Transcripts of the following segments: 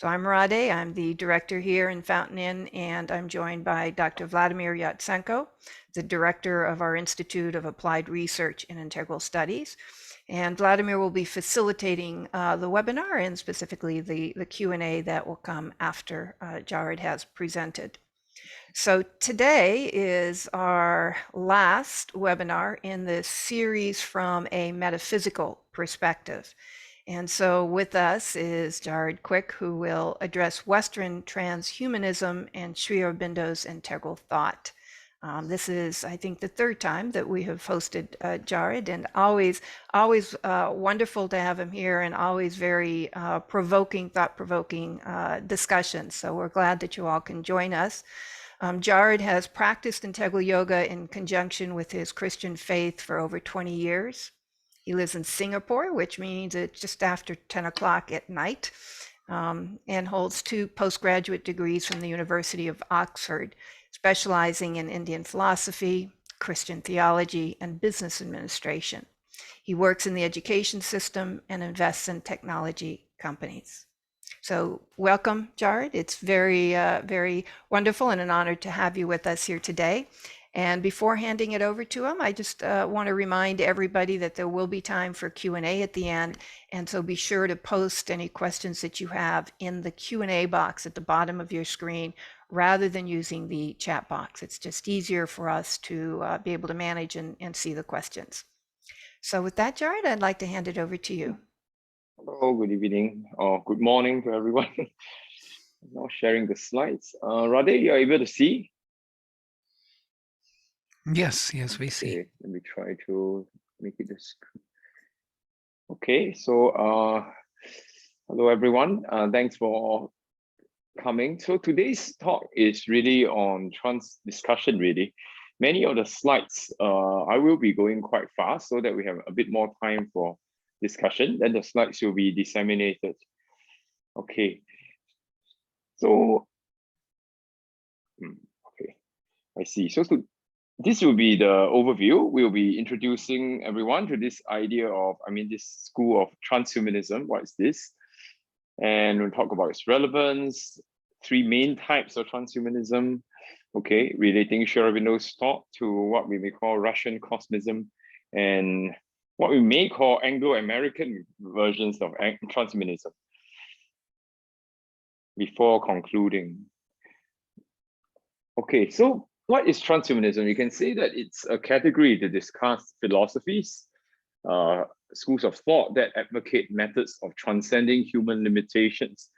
So I'm Rade, I'm the director here in Fountain Inn, and I'm joined by Dr. Vladimir Yatsenko, the director of our Institute of Applied Research in Integral Studies. And Vladimir will be facilitating the webinar and specifically the Q&A that will come after Jared has presented. So today is our last webinar in this series from a metaphysical perspective. And so with us is Jared Quek, who will address Western transhumanism and Sri Aurobindo's integral thought. This is, I think, the third time that we have hosted Jared, and always wonderful to have him here, and always very thought-provoking discussions. So we're glad that you all can join us. Jared has practiced integral yoga in conjunction with his Christian faith for over 20 years. He lives in Singapore, which means it's just after 10 o'clock at night, and holds 2 postgraduate degrees from the University of Oxford, specializing in Indian philosophy, Christian theology, and business administration. He works in the education system and invests in technology companies. So welcome, Jared. It's very wonderful and an honor to have you with us here today. And before handing it over to him, I just want to remind everybody that there will be time for Q&A at the end. And so be sure to post any questions that you have in the Q&A box at the bottom of your screen, rather than using the chat box. It's just easier for us to be able to manage and see the questions. So with that, Jared, I'd like to hand it over to you. Hello, good evening, or good morning to everyone. I'm now sharing the slides. Rade, you're able to see? Yes, we see. Okay, let me try to make it this. Okay, so hello everyone. Thanks for coming. So today's talk is really on trans discussion, really. Many of the slides, I will be going quite fast so that we have a bit more time for discussion. Then the slides will be disseminated. Okay. So, okay, I see. So this will be the overview. We'll be introducing everyone to this idea of, this school of transhumanism. What is this? And we'll talk about its relevance, 3 main types of transhumanism, okay, relating Sri Aurobindo's thought to what we may call Russian cosmism and what we may call Anglo-American versions of transhumanism. Before concluding. Okay, so what is transhumanism? You can say that it's a category to discuss philosophies, schools of thought that advocate methods of transcending human limitations,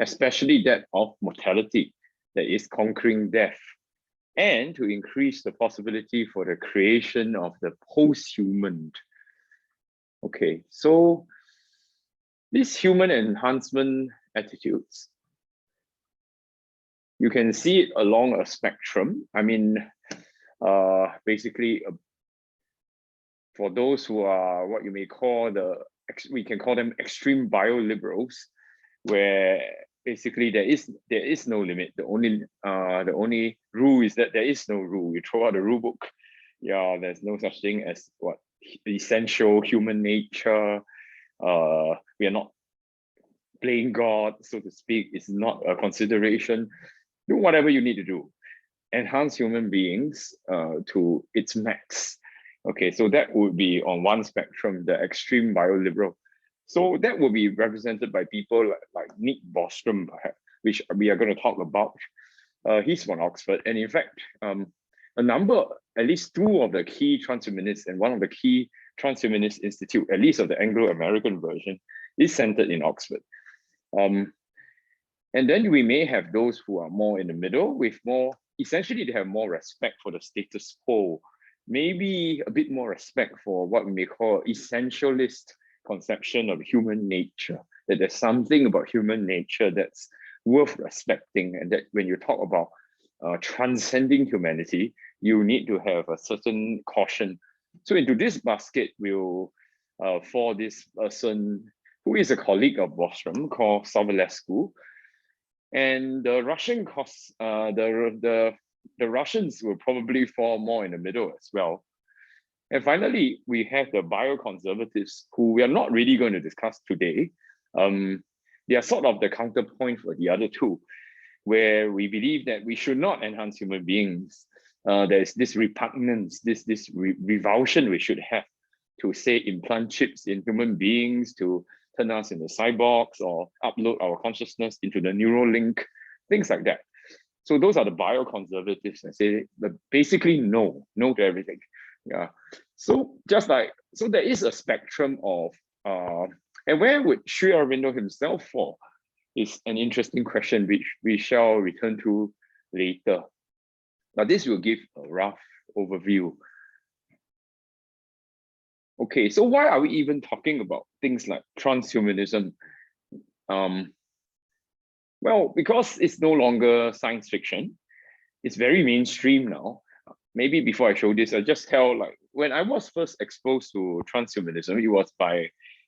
especially that of mortality, that is conquering death, and to increase the possibility for the creation of the post-human. Okay, so these human enhancement attitudes, you can see it along a spectrum. Basically, for those who are what you may call we can call them extreme bioliberals, where basically there is no limit. The only rule is that there is no rule. You throw out the rule book. Yeah, there's no such thing as what essential human nature. We are not playing God, so to speak. It's not a consideration. Do whatever you need to do. Enhance human beings to its max. Okay, so that would be on one spectrum, the extreme bioliberal. So that will be represented by people like Nick Bostrom, which we are going to talk about. He's from Oxford, and in fact, a number, at least 2 of the key transhumanists and one of the key transhumanist institute, at least of the Anglo-American version, is centered in Oxford. And then we may have those who are more in the middle with more, essentially they have more respect for the status quo, maybe a bit more respect for what we may call essentialist conception of human nature, that there's something about human nature that's worth respecting, and that when you talk about transcending humanity, you need to have a certain caution. So into this basket, we'll for this person who is a colleague of Bostrom called Savalescu. And the Russian the Russians will probably fall more in the middle as well. And finally, we have the Bioconservatives, who we are not really going to discuss today. they are sort of the counterpoint for the other two, where we believe that we should not enhance human beings. There's this repugnance, this revulsion we should have to, say, implant chips in human beings, to turn us into cyborgs or upload our consciousness into the Neuralink, things like that. So those are the bioconservatives and say basically no to everything. Yeah. So there is a spectrum of and where would Sri Aurobindo himself fall is an interesting question which we shall return to later. Now this will give a rough overview. Okay, so why are we even talking about things like transhumanism? Well, because it's no longer science fiction. It's very mainstream now. Maybe before I show this, I just tell, like, when I was first exposed to transhumanism,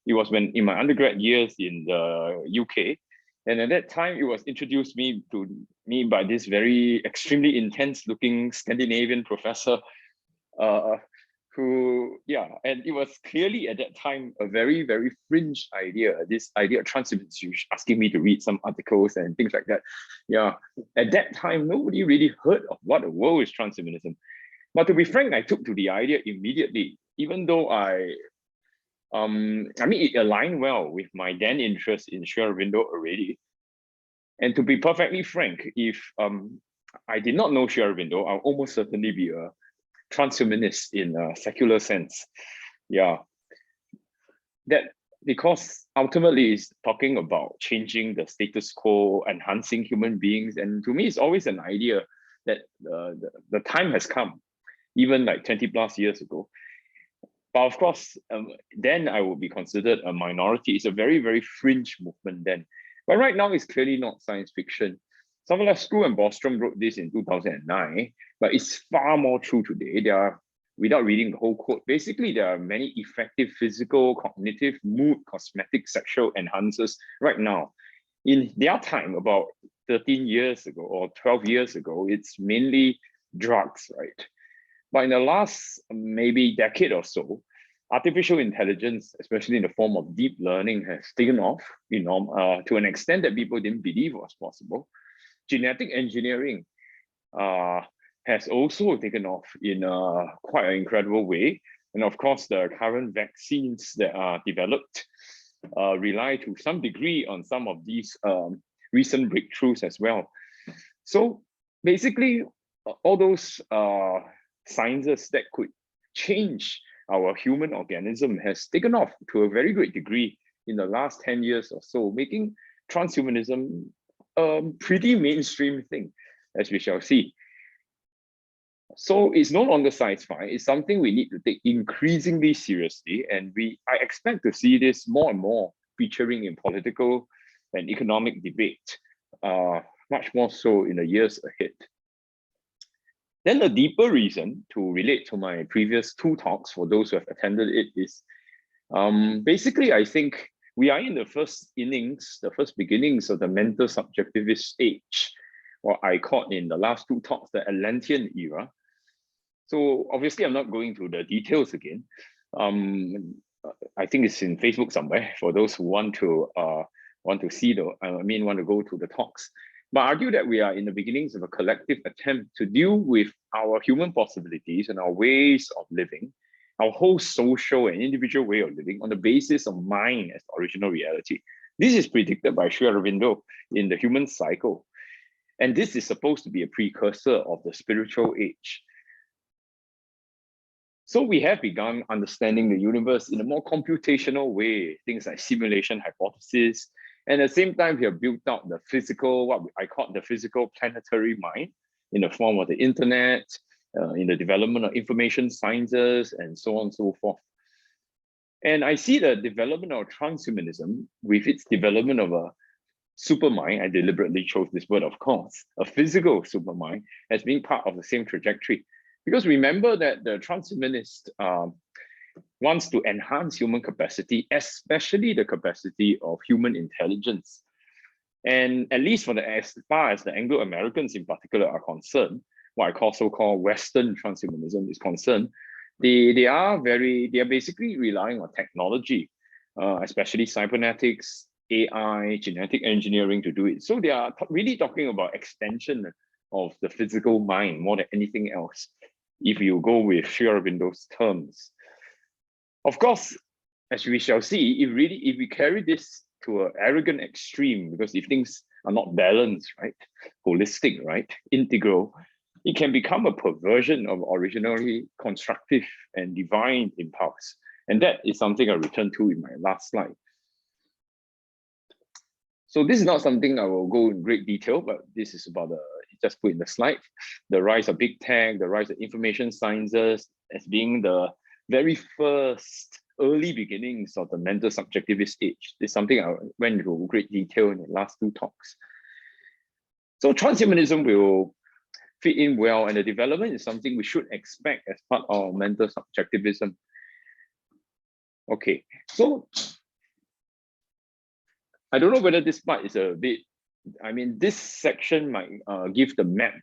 it was when in my undergrad years in the UK. And at that time, it was introduced to me by this very extremely intense looking Scandinavian professor, and it was clearly at that time a very, very fringe idea. This idea of transhumanism, asking me to read some articles and things like that. Yeah, at that time, nobody really heard of what the world is transhumanism. But to be frank, I took to the idea immediately, even though it aligned well with my then interest in Sri Aurobindo already. And to be perfectly frank, if I did not know Sri Aurobindo, I'll almost certainly be a transhumanist in a secular sense. Yeah, that because ultimately it's talking about changing the status quo, enhancing human beings, and to me it's always an idea that the time has come, even like 20 plus years ago. But of course, then I would be considered a minority. It's a very, very fringe movement then. But right now it's clearly not science fiction. Savulescu and Bostrom wrote this in 2009, but it's far more true today. Without reading the whole quote, basically there are many effective physical, cognitive, mood, cosmetic, sexual enhancers right now. In their time, about 13 years ago or 12 years ago, it's mainly drugs, right? But in the last maybe decade or so, artificial intelligence, especially in the form of deep learning, has taken off, to an extent that people didn't believe was possible. Genetic engineering has also taken off in quite an incredible way. And of course, the current vaccines that are developed rely to some degree on some of these recent breakthroughs as well. So basically, all those sciences that could change our human organism has taken off to a very great degree in the last 10 years or so, making transhumanism a pretty mainstream thing, as we shall see. So it's no longer sci-fi. It's something we need to take increasingly seriously, and I expect to see this more and more featuring in political and economic debate, much more so in the years ahead. Then the deeper reason to relate to my previous two talks, for those who have attended it, is basically, I think we are in the first innings, the first beginnings of the mental subjectivist age, what I called in the last two talks, the Atlantean era. So obviously, I'm not going through the details again. I think it's in Facebook somewhere for those who want to see want to go to the talks. But I argue that we are in the beginnings of a collective attempt to deal with our human possibilities and our ways of living, our whole social and individual way of living on the basis of mind as original reality. This is predicted by Sri Aurobindo in The Human Cycle. And this is supposed to be a precursor of the spiritual age. So we have begun understanding the universe in a more computational way, things like simulation hypothesis. And at the same time, we have built out the physical, what I call the physical planetary mind in the form of the internet, in the development of information sciences, and so on and so forth. And I see the development of transhumanism with its development of a supermind, I deliberately chose this word, of course, a physical supermind, as being part of the same trajectory. Because remember that the transhumanist wants to enhance human capacity, especially the capacity of human intelligence. And at least as far as the Anglo-Americans in particular are concerned, what I call so-called Western transhumanism is concerned, they are basically relying on technology, especially cybernetics, AI, genetic engineering to do it. So they are really talking about extension of the physical mind more than anything else, if you go with Sri Aurobindo's terms. Of course, as we shall see, if we carry this to an arrogant extreme, because if things are not balanced, right, holistic, right, integral, it can become a perversion of originally constructive and divine impulse. And that is something I return to in my last slide. So this is not something I will go in great detail, but this is about just put in the slide, the rise of big tech, the rise of information sciences as being the very first early beginnings of the mental subjectivist age. This is something I went into great detail in the last two talks. So transhumanism will fit in well, and the development is something we should expect as part of mental subjectivism. Okay, so I don't know whether this part is a bit, I mean, this section might give the map.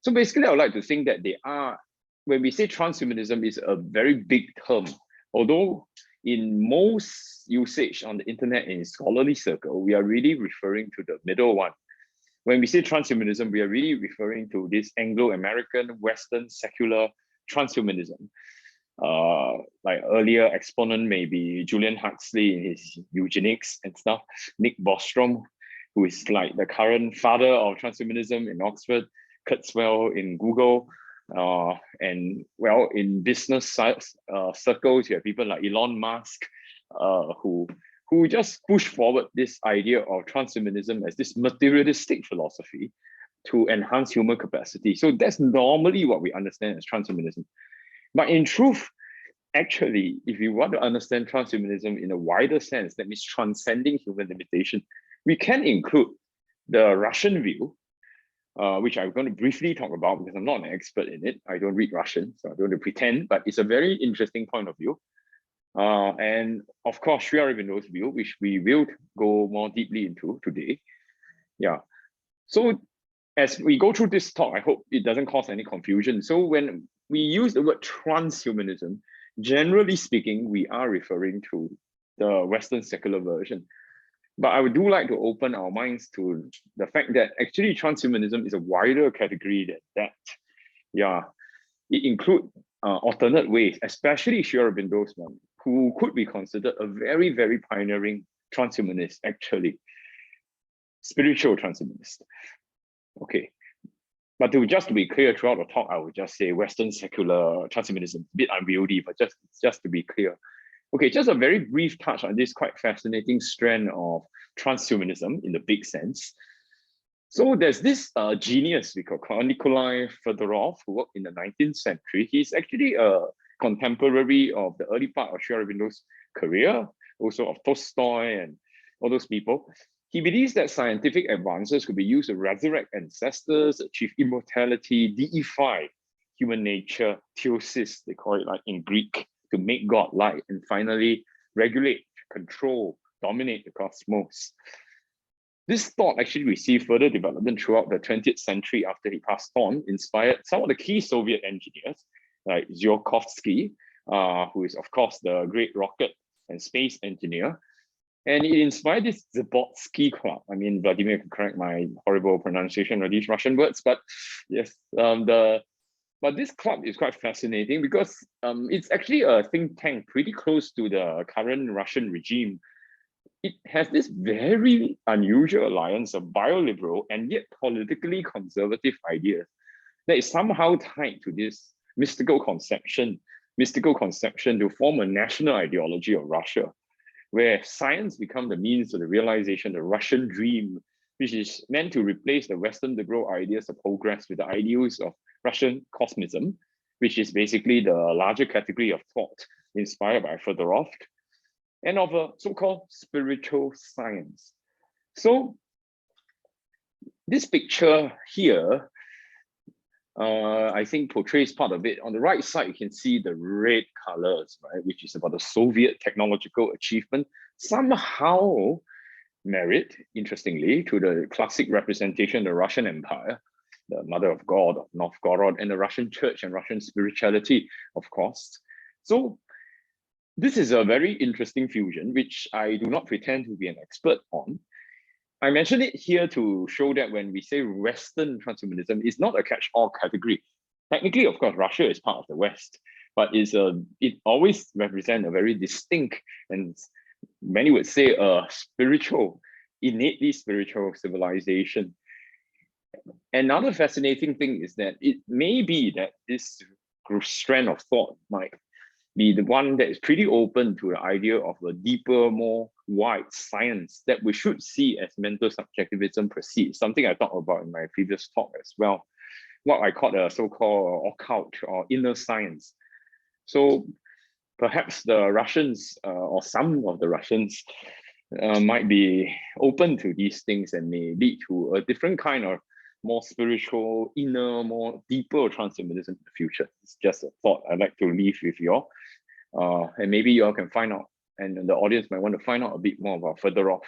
So basically, I would like to think that they are, when we say transhumanism, is a very big term, although in most usage on the internet and in scholarly circle, we are really referring to the middle one. When we say transhumanism, we are really referring to this Anglo-American, Western, secular transhumanism. Like earlier exponent maybe Julian Huxley in his eugenics and stuff, Nick Bostrom, who is like the current father of transhumanism in Oxford, Kurzweil in Google, and well, in business circles, you have people like Elon Musk, who just push forward this idea of transhumanism as this materialistic philosophy to enhance human capacity. So that's normally what we understand as transhumanism. But in truth, actually, if you want to understand transhumanism in a wider sense, that means transcending human limitation, we can include the Russian view, which I'm going to briefly talk about because I'm not an expert in it. I don't read Russian, so I don't want to pretend, but it's a very interesting point of view. And of course, Sri Aurobindo's view, which we will go more deeply into today. Yeah. So as we go through this talk, I hope it doesn't cause any confusion. So when we use the word transhumanism, generally speaking, we are referring to the Western secular version. But I would do like to open our minds to the fact that actually transhumanism is a wider category than that. Yeah, it includes alternate ways, especially Sri Aurobindo's one, who could be considered a very, very pioneering transhumanist, actually. Spiritual transhumanist. Okay. But just to be clear throughout the talk, I would just say Western secular transhumanism, a bit unwieldy, but just to be clear. Okay, just a very brief touch on this quite fascinating strand of transhumanism in the big sense. So there's this genius we call Nikolai Fedorov, who worked in the 19th century. He's actually a contemporary of the early part of Sri Aurobindo's career, also of Tolstoy and all those people. He believes that scientific advances could be used to resurrect ancestors, achieve immortality, deify human nature, theosis, they call it like in Greek, to make God light, and finally regulate, control, dominate the cosmos. This thought actually received further development throughout the 20th century after he passed on, inspired some of the key Soviet engineers like Tsiolkovsky, who is of course the great rocket and space engineer. And it inspired this Zabotsky Club. I mean, Vladimir can correct my horrible pronunciation of these Russian words, but yes, but this club is quite fascinating because it's actually a think tank pretty close to the current Russian regime. It has this very unusual alliance of bioliberal and yet politically conservative ideas that is somehow tied to this mystical conception to form a national ideology of Russia, where science becomes the means of the realization of the Russian dream, which is meant to replace the Western liberal ideas of progress with the ideals of Russian cosmism, which is basically the larger category of thought inspired by Fedorov, and of a so-called spiritual science. So this picture here, I think portrays part of it. On the right side, you can see the red colors, right, which is about the Soviet technological achievement, somehow married, interestingly, to the classic representation of the Russian Empire, the Mother of God of Novgorod, and the Russian Church and Russian spirituality, of course. So this is a very interesting fusion, which I do not pretend to be an expert on. I mention it here to show that when we say Western transhumanism, it's not a catch-all category. Technically, of course, Russia is part of the West, but it always represents a very distinct and many would say a spiritual, innately spiritual civilization. Another fascinating thing is that it may be that this strand of thought might be the one that is pretty open to the idea of a deeper, more wide science that we should see as mental subjectivism proceeds, something I talked about in my previous talk as well, what I call a so-called occult or inner science. So perhaps the Russians or some of the Russians might be open to these things and may lead to a different kind of more spiritual, inner, more deeper transhumanism in the future. It's just a thought I'd like to leave with you all. And maybe you all can find out, and the audience might want to find out a bit more about further off.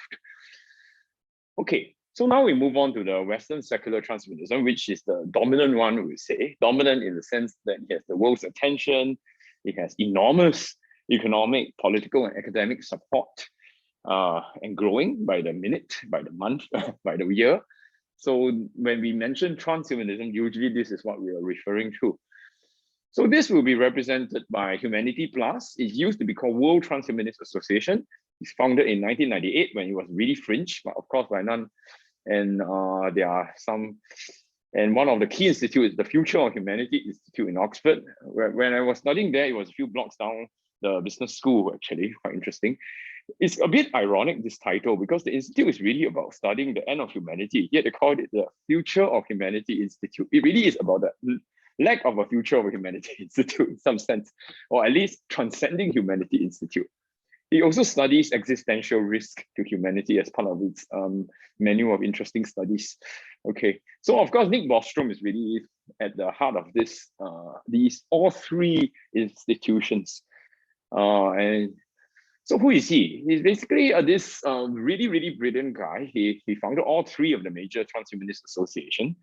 Okay, so now we move on to the Western secular transhumanism, which is the dominant one, we would say. Dominant in the sense that it has the world's attention, it has enormous economic, political, and academic support, and growing by the minute, by the month, by the year. So when we mention transhumanism, usually this is what we are referring to. So this will be represented by Humanity Plus. It used to be called World Transhumanist Association. It's founded in 1998 when it was really fringe, but of course by none. And there are some, and one of the key institutes is the Future of Humanity Institute in Oxford. When I was studying there, it was a few blocks down the business school, actually, quite interesting. It's a bit ironic, this title, because the institute is really about studying the end of humanity, yet they called it the Future of Humanity Institute. It really is about the lack of a future of a humanity institute in some sense, or at least transcending humanity institute. It also studies existential risk to humanity as part of its menu of interesting studies. Okay, so of course, Nick Bostrom is really at the heart of this, these all three institutions. And so who is he? He's basically this really, really brilliant guy. He founded all three of the major transhumanist associations.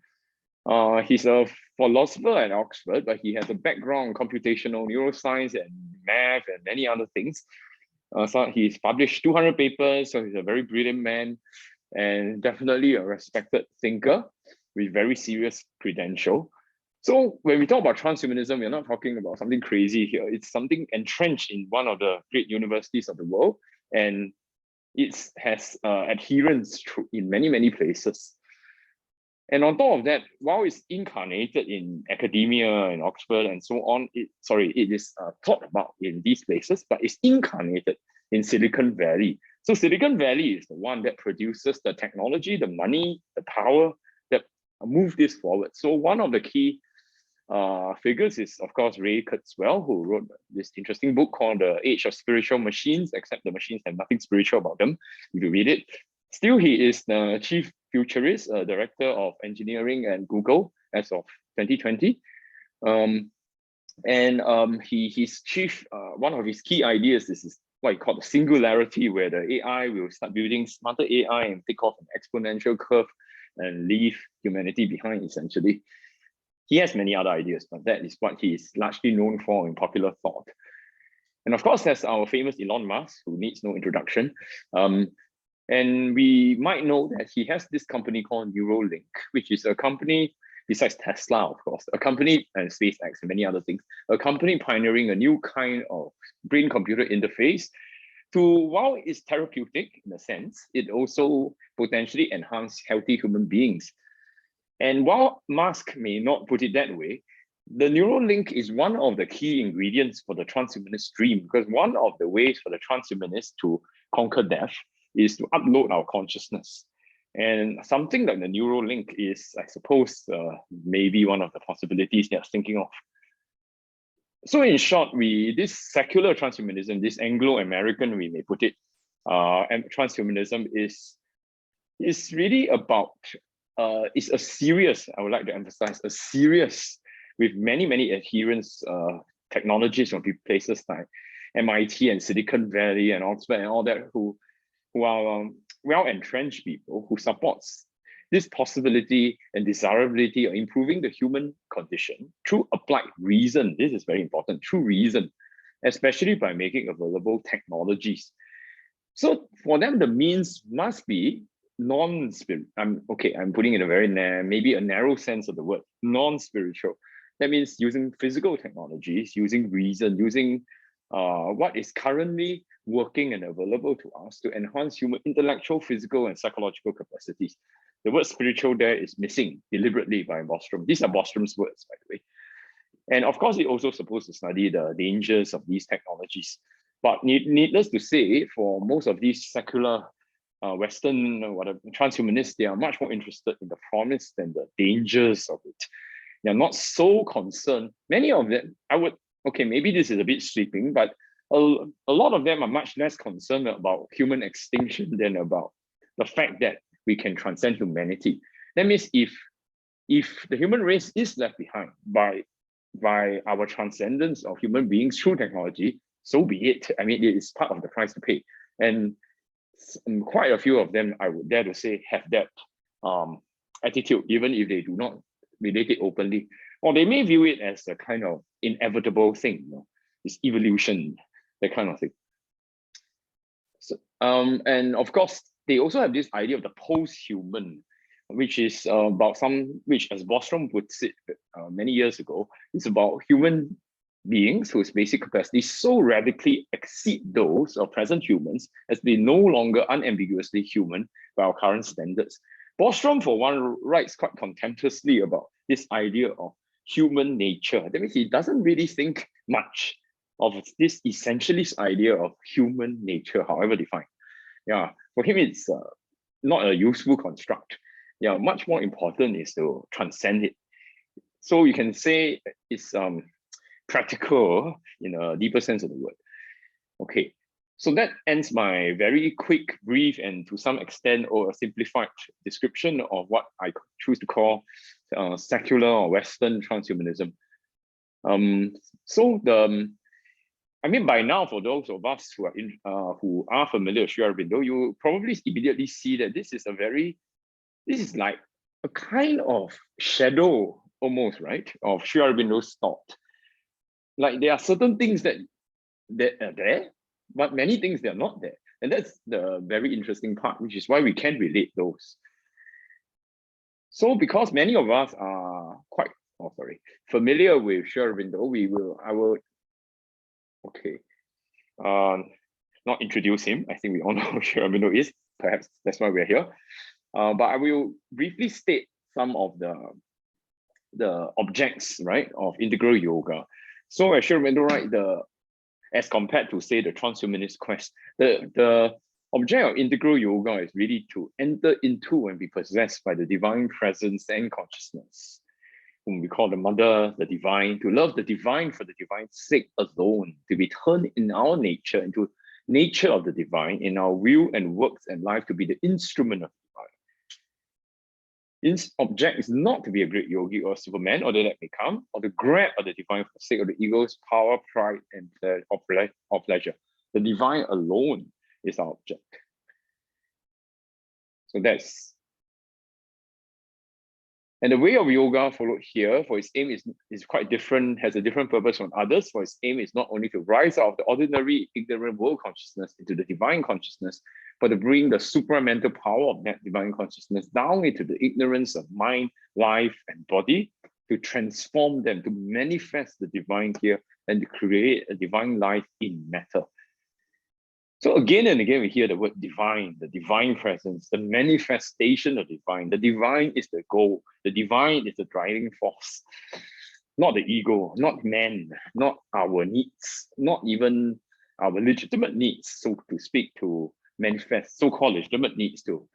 He's a philosopher at Oxford, but he has a background in computational neuroscience and math and many other things. So he's published 200 papers, so he's a very brilliant man and definitely a respected thinker with very serious credential. So when we talk about transhumanism, we're not talking about something crazy here. It's something entrenched in one of the great universities of the world, and it has adherents in many, many places. And on top of that, while it's incarnated in academia and Oxford and so on, it is taught about in these places, but it's incarnated in Silicon Valley. So Silicon Valley is the one that produces the technology, the money, the power that move this forward. So one of the key figures is, of course, Ray Kurzweil, who wrote this interesting book called The Age of Spiritual Machines, except the machines have nothing spiritual about them, if you read it. Still, he is the chief futurist, director of engineering at Google as of 2020. His chief, one of his key ideas is what he called the singularity, where the AI will start building smarter AI and take off an exponential curve and leave humanity behind, essentially. He has many other ideas, but that is what he is largely known for in popular thought. And of course, there's our famous Elon Musk, who needs no introduction. And we might know that he has this company called Neuralink, which is a company, besides Tesla, of course, a company and SpaceX and many other things, a company pioneering a new kind of brain-computer interface to, while it's therapeutic in a sense, it also potentially enhances healthy human beings. And while Musk may not put it that way, the Neuralink is one of the key ingredients for the transhumanist dream, because one of the ways for the transhumanists to conquer death is to upload our consciousness. And something like the Neuralink is, I suppose, maybe one of the possibilities they're thinking of. So in short, this secular transhumanism, this Anglo-American, we may put it, and transhumanism is really about, it's a serious, I would like to emphasize, a serious, with many, many adherents, technologies from places like MIT and Silicon Valley and Oxford and all that, who are well-entrenched people who supports this possibility and desirability of improving the human condition through applied reason. This is very important, through reason. especially by making available technologies. So for them, the means must be non-spirit. I'm putting in a very maybe a narrow sense of the word, non-spiritual. That means using physical technologies, using reason, using what is currently working and available to us to enhance human intellectual, physical, and psychological capacities. The word spiritual there is missing deliberately by Bostrom. These are Bostrom's words, by the way. And of course, it also supposed to study the dangers of these technologies. But needless to say, for most of these secular Western transhumanists, they are much more interested in the promise than the dangers of it. They're not so concerned. Many of them, maybe this is a bit sweeping, but a lot of them are much less concerned about human extinction than about the fact that we can transcend humanity. That means if the human race is left behind by our transcendence of human beings through technology, so be it. I mean, it is part of the price to pay. And quite a few of them, I would dare to say, have that attitude, even if they do not relate it openly. Or they may view it as a kind of inevitable thing, it's evolution, that kind of thing. So, and of course, they also have this idea of the post-human, which is which as Bostrom puts it many years ago, is about human beings whose basic capacities so radically exceed those of present humans as they no longer unambiguously human by our current standards. Bostrom, for one, writes quite contemptuously about this idea of human nature. That means he doesn't really think much of this essentialist idea of human nature, however defined. Yeah, for him, it's not a useful construct. Yeah, much more important is to transcend it. So you can say it's practical in a deeper sense of the word. Okay, so that ends my very quick, brief, and to some extent or simplified description of what I choose to call secular or Western transhumanism. I mean, by now, for those of us who are familiar with Aurobindo, you probably immediately see that this is like a kind of shadow almost, right, of Aurobindo's thought. Like there are certain things that are there, but many things that are not there. And that's the very interesting part, which is why we can relate those. So because many of us are quite familiar with Aurobindo, not introduce him. I think we all know who Aurobindo is. Perhaps that's why we're here. But I will briefly state some of the objects, right, of integral yoga. So as Aurobindo, right, as compared to say the transhumanist quest, the object of integral yoga is really to enter into and be possessed by the divine presence and consciousness, whom we call the mother, the divine, to love the divine for the divine's sake alone, to be turned in our nature into nature of the divine, in our will and works and life to be the instrument of the divine. This object is not to be a great yogi or superman, although that may come, or to grab at the divine for the sake of the ego's power, pride, and pleasure. The divine alone is our object. So that's. And the way of yoga followed here for its aim is quite different, has a different purpose from others. For its aim is not only to rise out of the ordinary ignorant world consciousness into the divine consciousness, but to bring the supramental power of that divine consciousness down into the ignorance of mind, life, and body, to transform them, to manifest the divine here, and to create a divine life in matter. So again and again, we hear the word divine, the divine presence, the manifestation of divine. The divine is the goal. The divine is the driving force, not the ego, not man, not our needs, not even our legitimate needs, so to speak, to manifest so-called legitimate needs to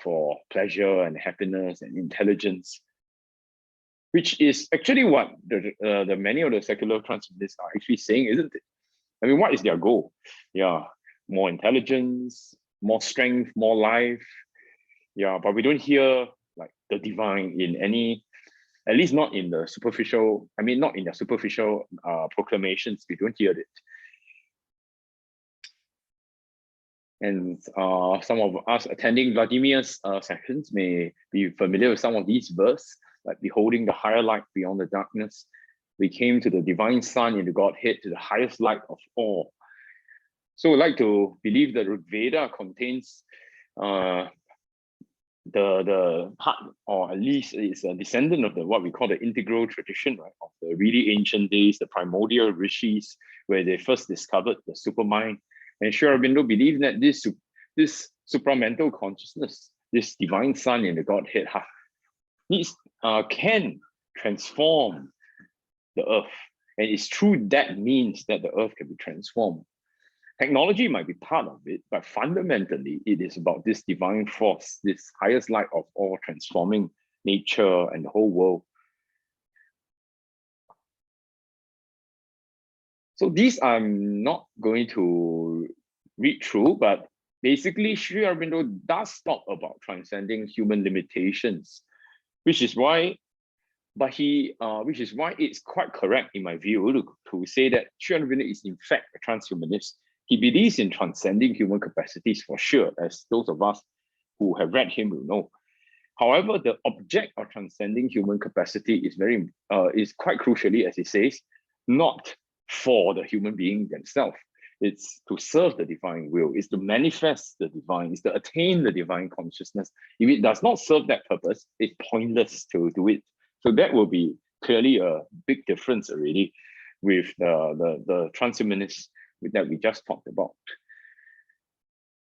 for pleasure and happiness and intelligence, which is actually what the many of the secular transhumanists are actually saying, isn't it? I mean, what is their goal? Yeah. More intelligence, more strength, more life. Yeah, but we don't hear like the divine in any, at least not in the superficial, not in the superficial proclamations, we don't hear it. And some of us attending Vladimir's sessions may be familiar with some of these verses, like beholding the higher light beyond the darkness, we came to the divine sun in the Godhead, to the highest light of all. So I'd like to believe that Rig Veda contains the part, or at least is a descendant of the what we call the integral tradition, right, of the really ancient days, the primordial rishis, where they first discovered the supermind. And Sri Aurobindo believed that this supramental consciousness, this divine sun in the Godhead, can transform the earth. And it's through that means that the earth can be transformed. Technology might be part of it, but fundamentally, it is about this divine force, this highest light of all, transforming nature and the whole world. So these I'm not going to read through, but basically Sri Aurobindo does talk about transcending human limitations, which is why it's quite correct in my view to say that Sri Aurobindo is in fact a transhumanist. He believes in transcending human capacities for sure, as those of us who have read him will know. However, the object of transcending human capacity is quite crucially, as he says, not for the human being themselves. It's to serve the divine will, it's to manifest the divine, it's to attain the divine consciousness. If it does not serve that purpose, it's pointless to do it. So that will be clearly a big difference already with the transhumanists that we just talked about.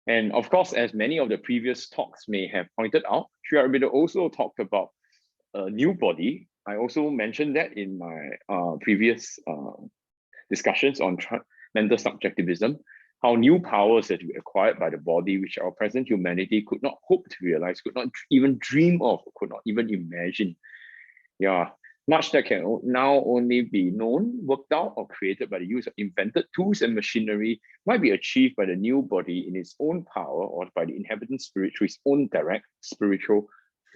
And of course, as many of the previous talks may have pointed out, Sri Aurobindo also talked about a new body. I also mentioned that in my previous discussions on mental subjectivism, how new powers that we acquired by the body, which our present humanity could not hope to realize, could not even dream of, could not even imagine. Yeah. Much that can now only be known, worked out, or created by the use of invented tools and machinery might be achieved by the new body in its own power or by the inhabitant spirit through its own direct spiritual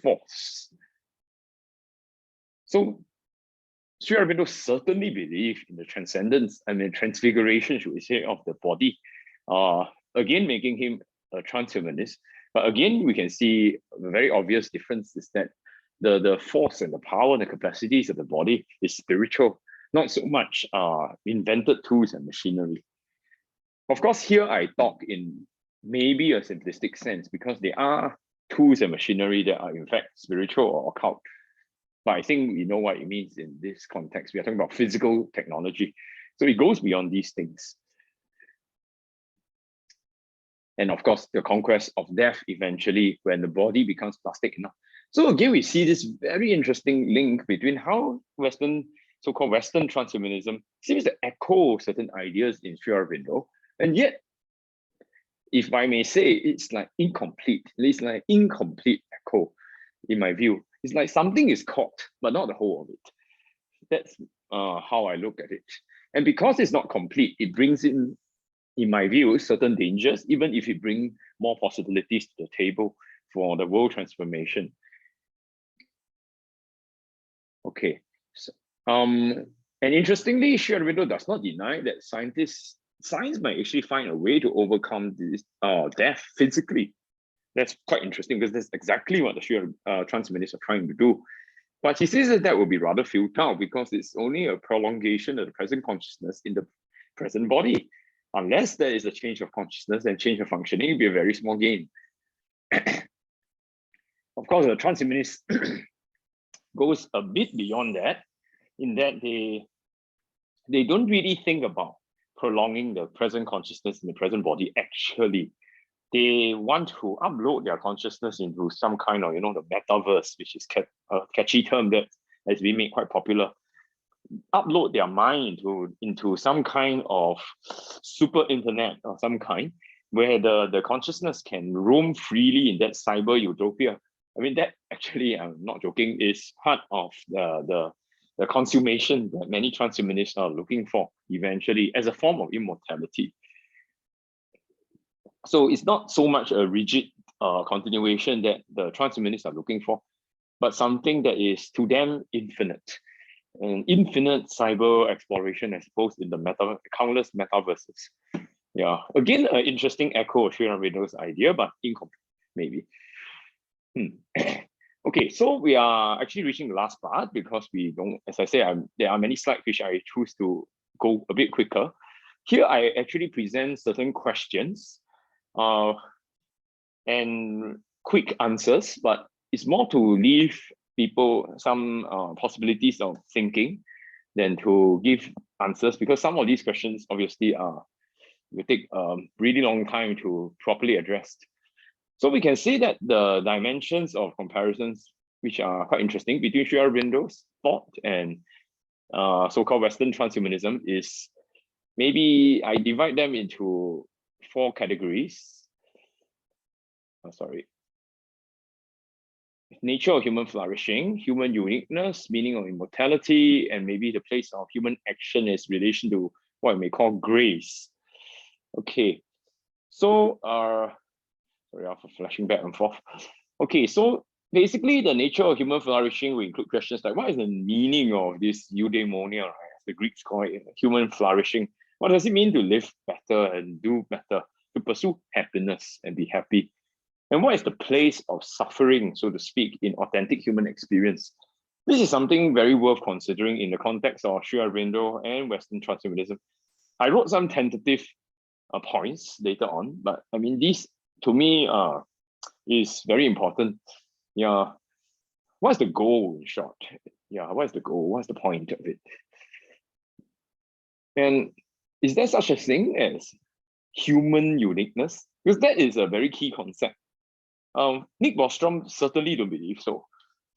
force. So Sri Aurobindo certainly believed in the transcendence, transfiguration, should we say, of the body, again making him a transhumanist. But again, we can see a very obvious difference is that the force and the power and the capacities of the body is spiritual, not so much invented tools and machinery. Of course, here I talk in maybe a simplistic sense because they are tools and machinery that are in fact spiritual or occult. But I think we know what it means in this context. We are talking about physical technology. So it goes beyond these things. And of course, the conquest of death eventually when the body becomes plastic enough. So again, we see this very interesting link between how so-called Western transhumanism seems to echo certain ideas in Sri Aurobindo, and yet, if I may say, it's like incomplete. It's like incomplete echo, in my view. It's like something is caught, but not the whole of it. That's how I look at it. And because it's not complete, it brings in my view, certain dangers, even if it brings more possibilities to the table for the world transformation. Okay, so, and interestingly, Sri Aurobindo does not deny that science might actually find a way to overcome this death physically. That's quite interesting because that's exactly what the transhumanists are trying to do. But he says that will be rather futile because it's only a prolongation of the present consciousness in the present body. Unless there is a change of consciousness and change of functioning, it'll be a very small gain. Of course, the transhumanist goes a bit beyond that, in that they don't really think about prolonging the present consciousness in the present body. Actually, they want to upload their consciousness into some kind of, the metaverse, which is a catchy term that has been made quite popular. Upload their mind into some kind of super internet or some kind, where the consciousness can roam freely in that cyber utopia. I mean, that actually, I'm not joking, is part of the consummation that many transhumanists are looking for eventually as a form of immortality. So it's not so much a rigid continuation that the transhumanists are looking for, but something that is to them infinite. An infinite cyber exploration as opposed in the countless metaverses. Yeah, again, an interesting echo of Sri Aurobindo's idea, but incomplete, maybe. Okay, Okay, so we are actually reaching the last part because we don't, as I say, there are many slides which I choose to go a bit quicker. Here I actually present certain questions and quick answers, but it's more to leave people some possibilities of thinking than to give answers, because some of these questions obviously will take a really long time to properly address. So we can say that the dimensions of comparisons, which are quite interesting between Sri Aurobindo's thought and so-called Western transhumanism, is maybe I divide them into 4 categories. Nature of human flourishing, human uniqueness, meaning of immortality, and maybe the place of human action is relation to what I may call grace. Okay, so sorry, I'm flashing back and forth. Okay, so basically the nature of human flourishing will include questions like, what is the meaning of this eudaimonia, right, as the Greeks call it, human flourishing? What does it mean to live better and do better, to pursue happiness and be happy? And what is the place of suffering, so to speak, in authentic human experience? This is something very worth considering in the context of Sri Aurobindo and Western transhumanism. I wrote some tentative points later on, but I mean, these to me is very important. Yeah, what's the goal in short? Yeah, what is the goal? What's the point of it? And is there such a thing as human uniqueness? Because that is a very key concept. Nick Bostrom certainly don't believe so.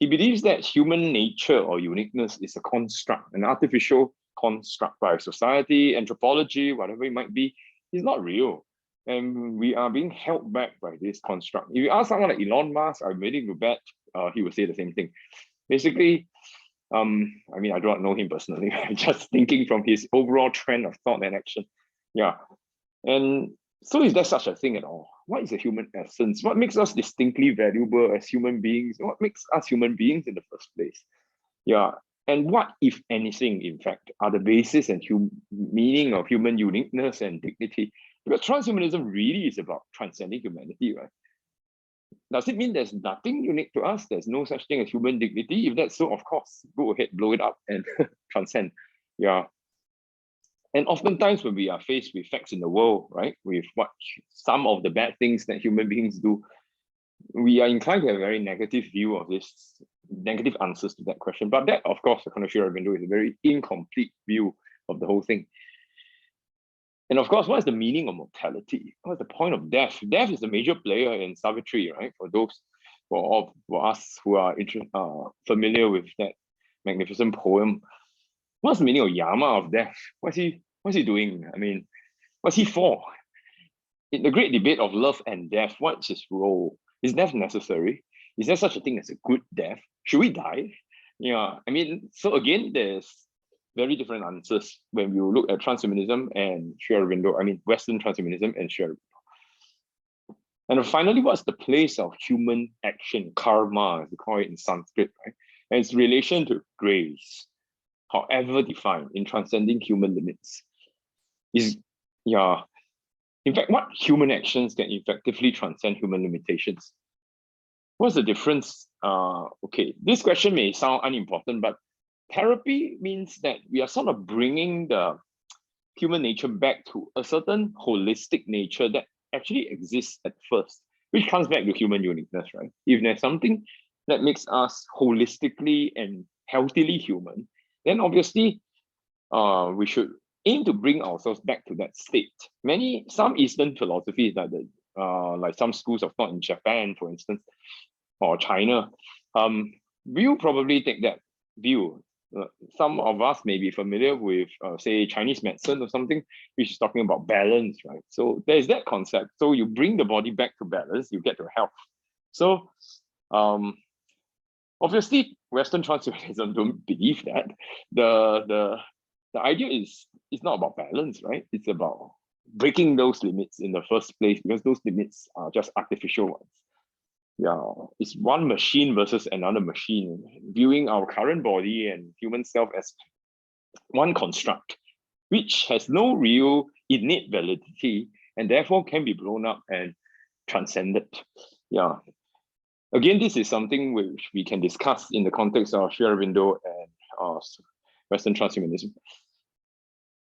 He believes that human nature or uniqueness is a construct, an artificial construct by society, anthropology, whatever it might be. It's not real. And we are being held back by this construct. If you ask someone like Elon Musk, I'm willing to bet he will say the same thing. Basically, I mean, I do not know him personally. I'm just thinking from his overall trend of thought and action. Yeah. And so is there such a thing at all? What is a human essence? What makes us distinctly valuable as human beings? What makes us human beings in the first place? Yeah. And what, if anything, in fact, are the basis and meaning of human uniqueness and dignity? Because transhumanism really is about transcending humanity, right? Does it mean there's nothing unique to us? There's no such thing as human dignity? If that's so, of course, go ahead, blow it up and transcend. Yeah. And oftentimes when we are faced with facts in the world, right, with what some of the bad things that human beings do, we are inclined to have a very negative view of this, negative answers to that question. But that, of course, according to Aurobindo, is a very incomplete view of the whole thing. And of course, what is the meaning of mortality? What's the point of death? Death is a major player in Savitri, right? For us who are familiar with that magnificent poem. What's the meaning of Yama, of death? What's he doing? I mean, what's he for? In the great debate of love and death, what's his role? Is death necessary? Is there such a thing as a good death? Should we die? Yeah, I mean, so again, there's very different answers when you look at transhumanism and Sri Aurobindo, I mean, Western transhumanism and Sri Aurobindo. And finally, what's the place of human action, karma, as we call it in Sanskrit, right? And its relation to grace, however defined, in transcending human limits. In fact, what human actions can effectively transcend human limitations? What's the difference? Okay, this question may sound unimportant, but therapy means that we are sort of bringing the human nature back to a certain holistic nature that actually exists at first, which comes back to human uniqueness, right? If there's something that makes us holistically and healthily human, then obviously we should aim to bring ourselves back to that state. Some Eastern philosophies, like some schools of thought in Japan, for instance, or China, will probably take that view. Some of us may be familiar with, say, Chinese medicine or something, which is talking about balance, right? So there's that concept. So you bring the body back to balance, you get to health. So obviously, Western transhumanism don't believe that. The idea is it's not about balance, right? It's about breaking those limits in the first place, because those limits are just artificial ones. Yeah, it's one machine versus another machine, viewing our current body and human self as one construct, which has no real innate validity and therefore can be blown up and transcended. Yeah. Again, this is something which we can discuss in the context of Aurobindo and Western transhumanism.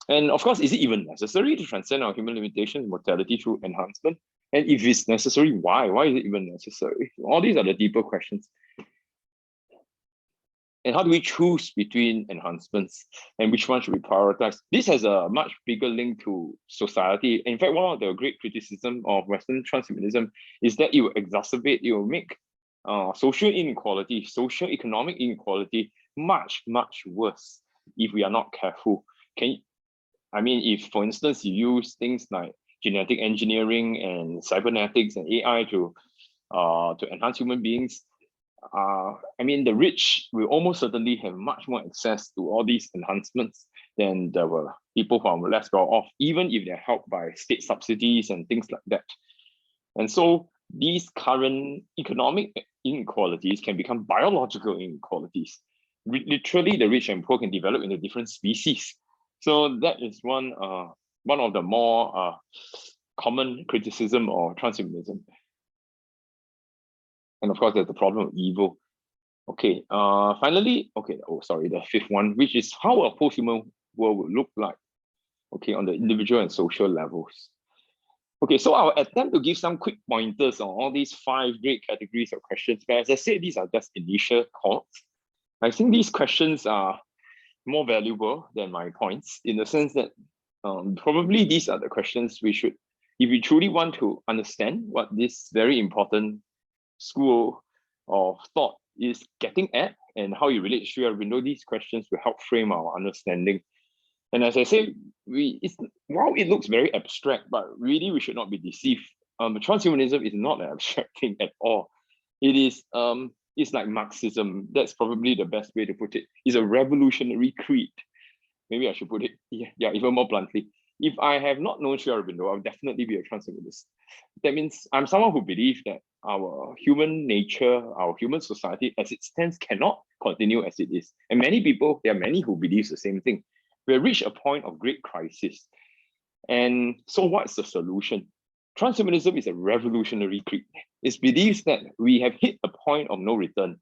And of course, is it even necessary to transcend our human limitations, mortality through enhancement? And if it's necessary, why? Why is it even necessary? All these are the deeper questions. And how do we choose between enhancements and which one should we prioritize? This has a much bigger link to society. In fact, one of the great criticism of Western transhumanism is that it will exacerbate, it will make social inequality, social economic inequality much, much worse if we are not careful. If, for instance, you use things like genetic engineering and cybernetics and AI to enhance human beings, the rich will almost certainly have much more access to all these enhancements than the people who are less well off, even if they're helped by state subsidies and things like that. And so these current economic inequalities can become biological inequalities. Literally, the rich and poor can develop into different species. So that is one of the more common criticism of transhumanism. And of course, there's the problem of evil. Okay, finally, the fifth one, which is how a post-human world will look like, okay, on the individual and social levels. Okay, so I'll attempt to give some quick pointers on all these 5 great categories of questions. But as I said, these are just initial thoughts. I think these questions are more valuable than my points in the sense that probably these are the questions we should, if we truly want to understand what this very important school of thought is getting at and how it relates to Aurobindo, these questions will help frame our understanding. And as I say, while it looks very abstract, but really we should not be deceived. Transhumanism is not an abstract thing at all. It is it's like Marxism. That's probably the best way to put it. It's a revolutionary creed. Maybe I should put it even more bluntly. If I have not known Aurobindo, I'll definitely be a transhumanist. That means I'm someone who believes that our human nature, our human society as it stands cannot continue as it is. And there are many who believe the same thing. We have reached a point of great crisis. And so what's the solution? Transhumanism is a revolutionary creed. It believes that we have hit a point of no return.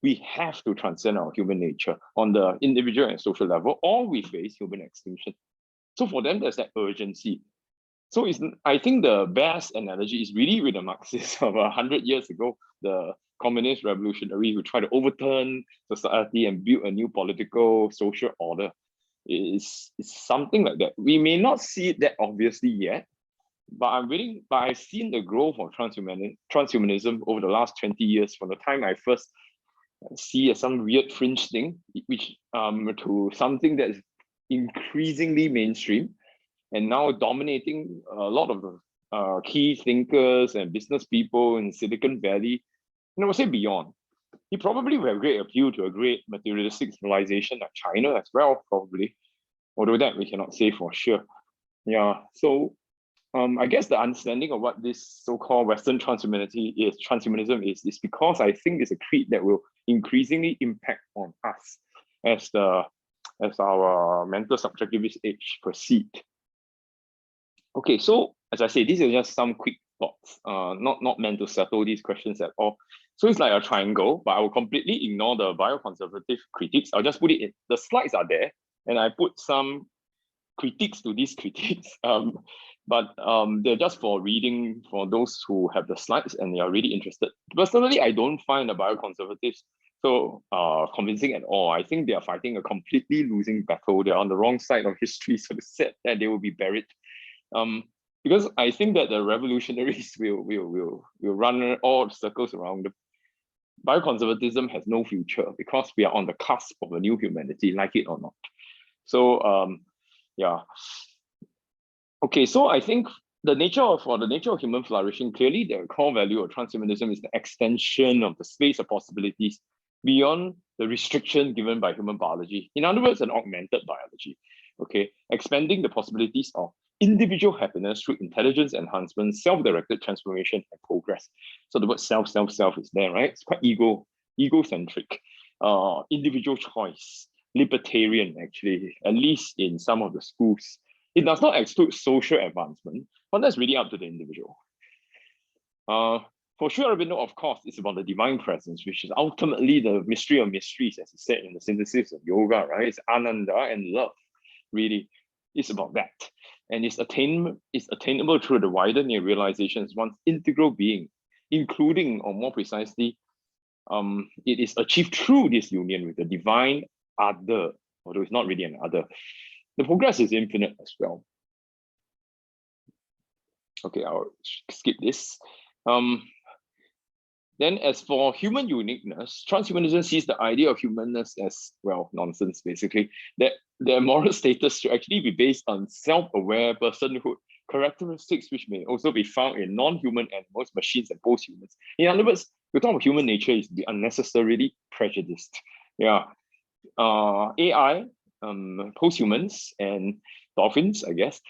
We have to transcend our human nature on the individual and social level, or we face human extinction. So for them, there's that urgency. So I think the best analogy is really with the Marxists of 100 years ago, the communist revolutionary who tried to overturn society and build a new political social order. It's something like that. We may not see it that obviously yet, but I've seen the growth of transhumanism over the last 20 years from the time I first see as some weird fringe thing, which to something that is increasingly mainstream and now dominating a lot of the key thinkers and business people in Silicon Valley, and I would say beyond. He probably will have great appeal to a great materialistic civilization like China as well, probably. Although that we cannot say for sure. Yeah, so I guess the understanding of what this so-called Western transhumanism is because I think it's a creed that will increasingly impact on us as our mental subjectivist age proceed. Okay, so as I say, these are just some quick thoughts, not meant to settle these questions at all. So it's like a triangle, but I will completely ignore the bioconservative critiques. I'll just put it in. The slides are there, and I put some critiques to these critiques. But they're just for reading for those who have the slides and they are really interested. Personally, I don't find the bioconservatives so convincing at all. I think they are fighting a completely losing battle. They're on the wrong side of history, so it's sad that they will be buried. Because I think that the revolutionaries will run all circles around them. Bioconservatism has no future because we are on the cusp of a new humanity, like it or not. So yeah. Okay, so I think the nature of human flourishing, clearly the core value of transhumanism is the extension of the space of possibilities beyond the restriction given by human biology. In other words, an augmented biology. Okay, expanding the possibilities of individual happiness through intelligence enhancement, self-directed transformation, and progress. So the word self is there, right? It's quite egocentric, individual choice, libertarian, actually, at least in some of the schools. It does not exclude social advancement, but that's really up to the individual. For Sri Aurobindo, of course, it's about the divine presence, which is ultimately the mystery of mysteries, as he said in the synthesis of yoga, right? It's Ananda and love, really. It's about that. And it's attainable through the widening realizations, one's integral being, including, or more precisely, it is achieved through this union with the divine other, although it's not really an other. The progress is infinite as well. Okay, I'll skip this. Then as for human uniqueness, transhumanism sees the idea of humanness as, well, nonsense, basically, that their moral status should actually be based on self-aware personhood, characteristics which may also be found in non-human animals, machines, and post-humans. In other words, the talk of human nature is to be unnecessarily prejudiced. Yeah. AI, post-humans, and dolphins, I guess,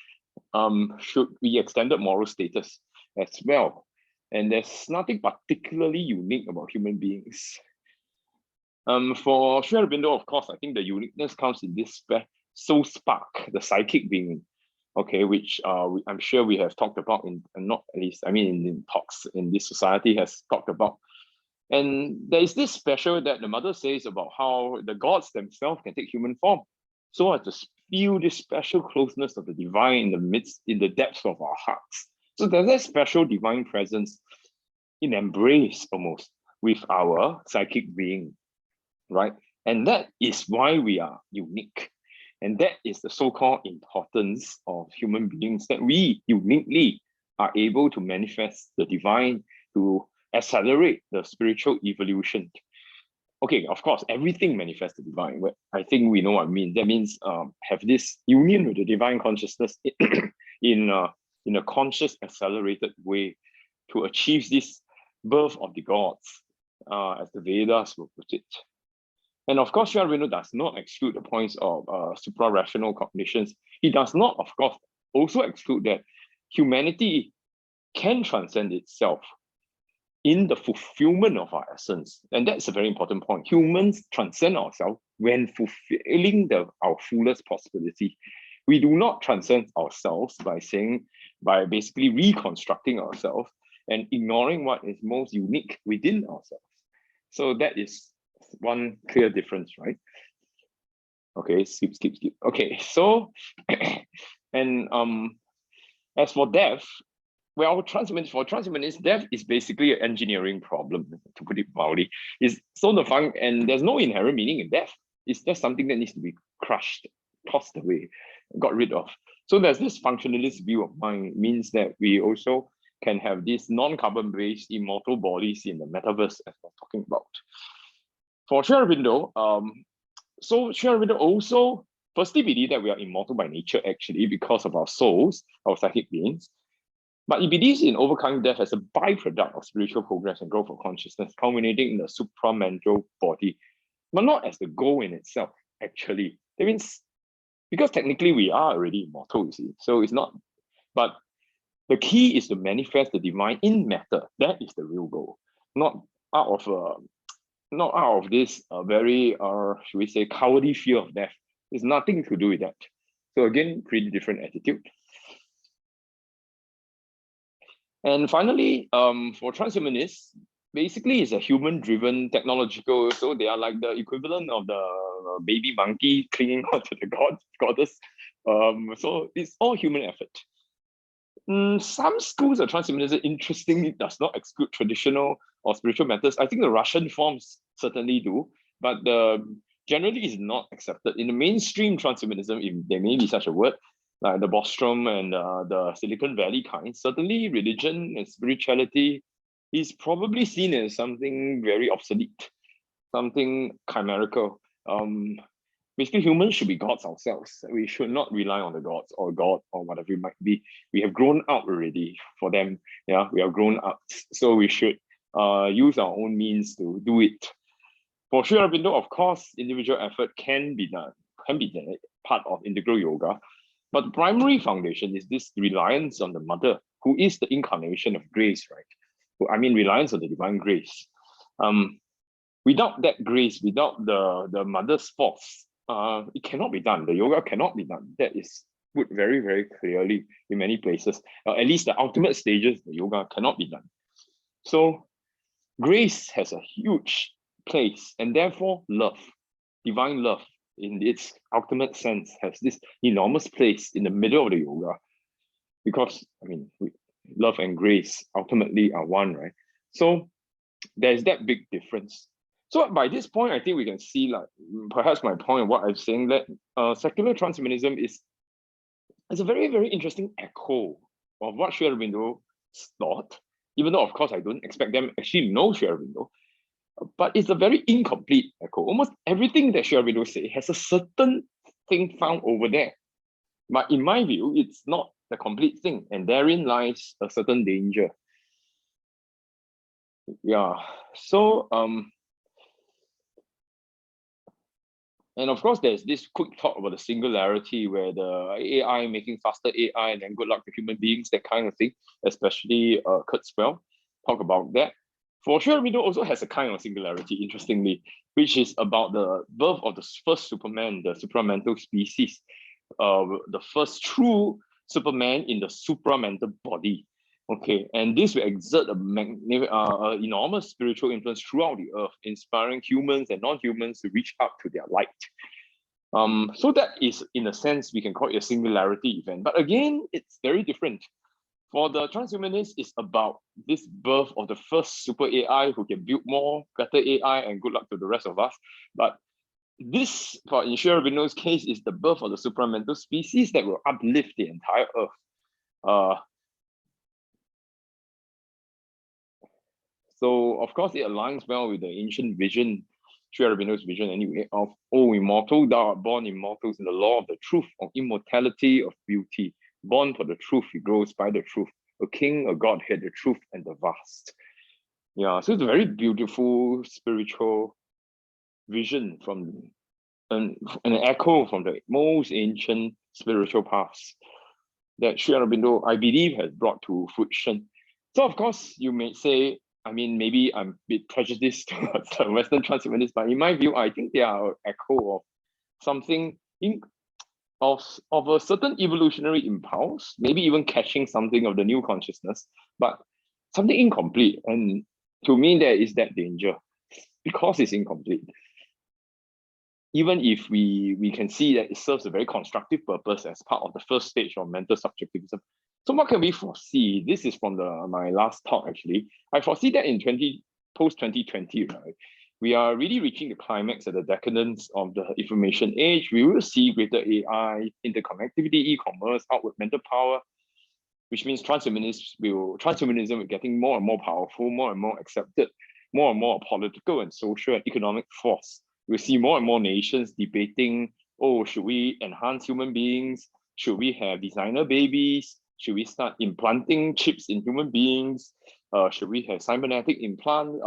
should be extended moral status as well. And there's nothing particularly unique about human beings. For Sri Aurobindo, of course, I think the uniqueness comes in this soul spark, the psychic being, okay, which I'm sure we have talked about in talks in this society has talked about. And there is this special that the mother says about how the gods themselves can take human form, so as to feel this special closeness of the divine in the depths of our hearts. So there's that special divine presence in embrace almost with our psychic being, right? And that is why we are unique. And that is the so-called importance of human beings, that we uniquely are able to manifest the divine, to accelerate the spiritual evolution. Okay, of course, everything manifests the divine. I think we know what I mean. That means have this union with the divine consciousness in a conscious, accelerated way to achieve this birth of the gods, as the Vedas will put it. And of course, Sri Aurobindo does not exclude the points of supra-rational cognitions. He does not, of course, also exclude that humanity can transcend itself in the fulfillment of our essence. And that's a very important point. Humans transcend ourselves when fulfilling our fullest possibility. We do not transcend ourselves by basically reconstructing ourselves and ignoring what is most unique within ourselves. So that is one clear difference, right? Okay, skip. Okay, so, and as for death, well, for transhumanists, death is basically an engineering problem, to put it mildly. It's so and there's no inherent meaning in death. It's just something that needs to be crushed, tossed away, got rid of. So there's this functionalist view of mind, means that we also can have these non-carbon-based immortal bodies in the metaverse, as we're talking about. For Sri Aurobindo, so Sri Aurobindo also firstly believe that we are immortal by nature, actually, because of our souls, our psychic beings. But he believes in overcoming death as a byproduct of spiritual progress and growth of consciousness, culminating in the supramental body, but not as the goal in itself, actually. That means, because technically we are already immortal, you see, so it's not, but the key is to manifest the divine in matter. That is the real goal, not out of this very, should we say, cowardly fear of death. It's nothing to do with that. So again, pretty different attitude. And finally, for transhumanists, basically it's a human-driven technological, so they are like the equivalent of the baby monkey clinging onto the goddess. So it's all human effort. Some schools of transhumanism, interestingly, does not exclude traditional or spiritual methods. I think the Russian forms certainly do, but generally is not accepted. In the mainstream transhumanism, if there may be such a word, like the Bostrom and the Silicon Valley kind, certainly religion and spirituality is probably seen as something very obsolete, something chimerical. Basically, humans should be gods ourselves. We should not rely on the gods or God or whatever it might be. We have grown up already for them. Yeah, we are grown up. So we should use our own means to do it. For Sri Aurobindo, of course, individual effort can be part of integral yoga. But the primary foundation is this reliance on the mother, who is the incarnation of grace, right? I mean, reliance on the divine grace. Without that grace, without the mother's force, it cannot be done. The yoga cannot be done. That is put very, very clearly in many places. At least the ultimate stages of the yoga cannot be done. So grace has a huge place, and therefore love, divine love in its ultimate sense, has this enormous place in the middle of the yoga, because love and grace ultimately are one, right? So there's that big difference. So by this point, I think we can see, like, perhaps my point of what I'm saying, that secular transhumanism is a very, very interesting echo of what Sri Aurobindo thought, even though, of course, I don't expect them actually know Sri Aurobindo, but it's a very incomplete echo. Almost everything that Sri Aurobindo says has a certain thing found over there. But in my view, it's not the complete thing, and therein lies a certain danger. Yeah, so and of course, there's this quick talk about the singularity, where the AI making faster AI, and then good luck to human beings, that kind of thing, especially Kurzweil talk about that. For sure, Aurobindo also has a kind of singularity, interestingly, which is about the birth of the first Superman, the supramental species, the first true Superman in the supramental body. Okay, and this will exert a enormous spiritual influence throughout the earth, inspiring humans and non-humans to reach up to their light. So that is, in a sense, we can call it a singularity event. But again, it's very different. For the transhumanists, it's about this birth of the first super AI who can build more, better AI, and good luck to the rest of us. But this, in Sri Aurobindo's case, is the birth of the supramental species that will uplift the entire earth. So, of course, it aligns well with the ancient vision, Sri Aurobindo's vision anyway, of, oh, immortal, thou art born immortals in the law of the truth, of immortality, of beauty. Born for the truth, he grows by the truth. A king, a godhead, the truth and the vast. Yeah, so it's a very beautiful spiritual vision from an echo from the most ancient spiritual paths that Sri Aurobindo, I believe, has brought to fruition. So, of course, you may say, maybe I'm a bit prejudiced towards the Western transhumanists, but in my view, I think they are an echo of something of a certain evolutionary impulse, maybe even catching something of the new consciousness, but something incomplete. And to me, there is that danger because it's incomplete. Even if we can see that it serves a very constructive purpose as part of the first stage of mental subjectivism. So what can we foresee? This is from my last talk, actually. I foresee that in post-2020, right, we are really reaching the climax at the decadence of the information age. We will see greater AI, interconnectivity, e-commerce, outward mental power, which means transhumanism is getting more and more powerful, more and more accepted, more and more political and social and economic force. We see more and more nations debating, oh, should we enhance human beings? Should we have designer babies? Should we start implanting chips in human beings? Should we have cybernetic implant,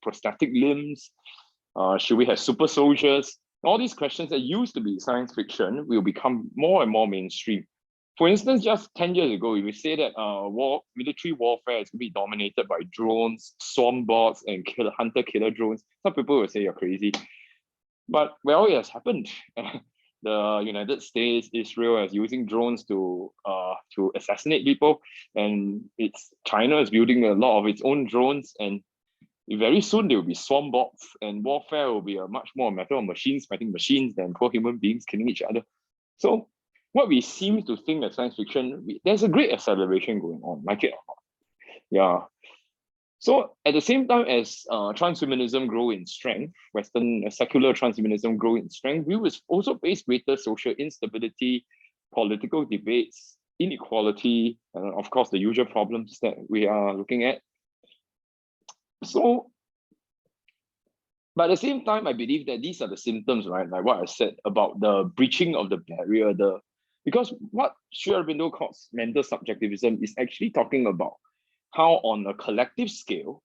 prosthetic limbs? Should we have super soldiers? All these questions that used to be science fiction will become more and more mainstream. For instance, just 10 years ago, we say that military warfare is going to be dominated by drones, swarm bots, and hunter-killer drones. Some people will say you're crazy. But, well, it has happened. The United States, Israel is using drones to assassinate people, and China is building a lot of its own drones, and very soon there will be swarm bots, and warfare will be a much more matter of machines fighting machines than poor human beings killing each other. So what we seem to think as science fiction, there's a great acceleration going on, like it or not. Yeah. So at the same time as transhumanism grow in strength, Western secular transhumanism grow in strength, we will also face greater social instability, political debates, inequality, and of course the usual problems that we are looking at. So, but at the same time, I believe that these are the symptoms, right? Like what I said about the breaching of the barrier, because what Sri Aurobindo calls mental subjectivism is actually talking about how on a collective scale,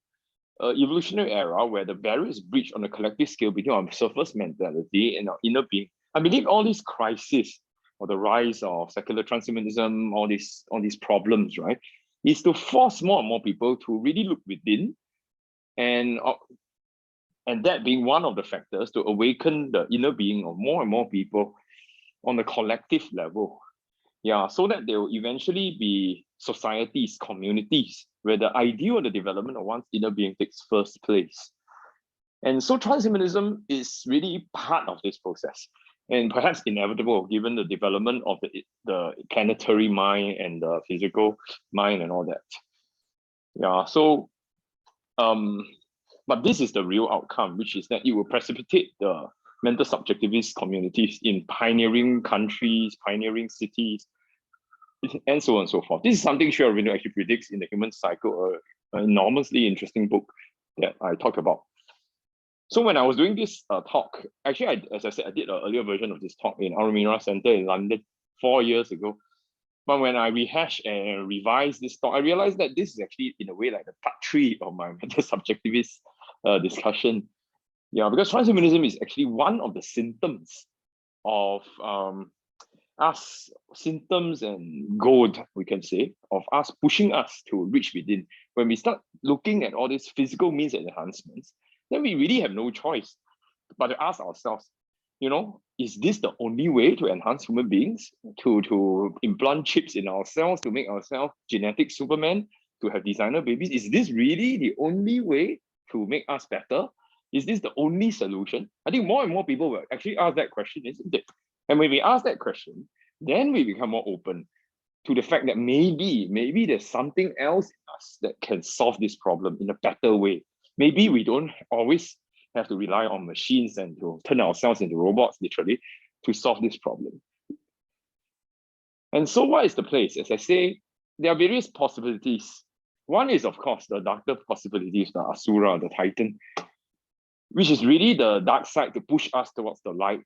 evolutionary era where the barrier is breached on a collective scale between our surface mentality and our inner being. I believe all these crises or the rise of secular transhumanism, all these problems, right, is to force more and more people to really look within, and that being one of the factors to awaken the inner being of more and more people on the collective level. Yeah, so that they will eventually be societies, communities, where the ideal of the development of one's inner being takes first place. And so transhumanism is really part of this process, and perhaps inevitable given the development of the planetary mind and the physical mind and all that. Yeah, so but this is the real outcome, which is that it will precipitate the mental subjectivist communities in pioneering countries, pioneering cities, and so on and so forth. This is something Aurobindo actually predicts in the Human Cycle, an enormously interesting book that I talk about. So when I was doing this talk, actually, as I said, I did an earlier version of this talk in Aurobindo Center in London 4 years ago. But when I rehashed and revised this talk, I realized that this is actually, in a way, like the part 3 of my mental subjectivist discussion. Yeah, because transhumanism is actually one of the symptoms of us, symptoms and goad, we can say, of us pushing us to reach within. When we start looking at all these physical means and enhancements, then we really have no choice but to ask ourselves, is this the only way to enhance human beings? To implant chips in ourselves, to make ourselves genetic Superman, to have designer babies? Is this really the only way to make us better? Is this the only solution? I think more and more people will actually ask that question, isn't it? And when we ask that question, then we become more open to the fact that maybe there's something else in us that can solve this problem in a better way. Maybe we don't always have to rely on machines and to turn ourselves into robots, literally, to solve this problem. And so what is the place? As I say, there are various possibilities. One is, of course, the darker possibilities, the Asura, the Titan, which is really the dark side to push us towards the light.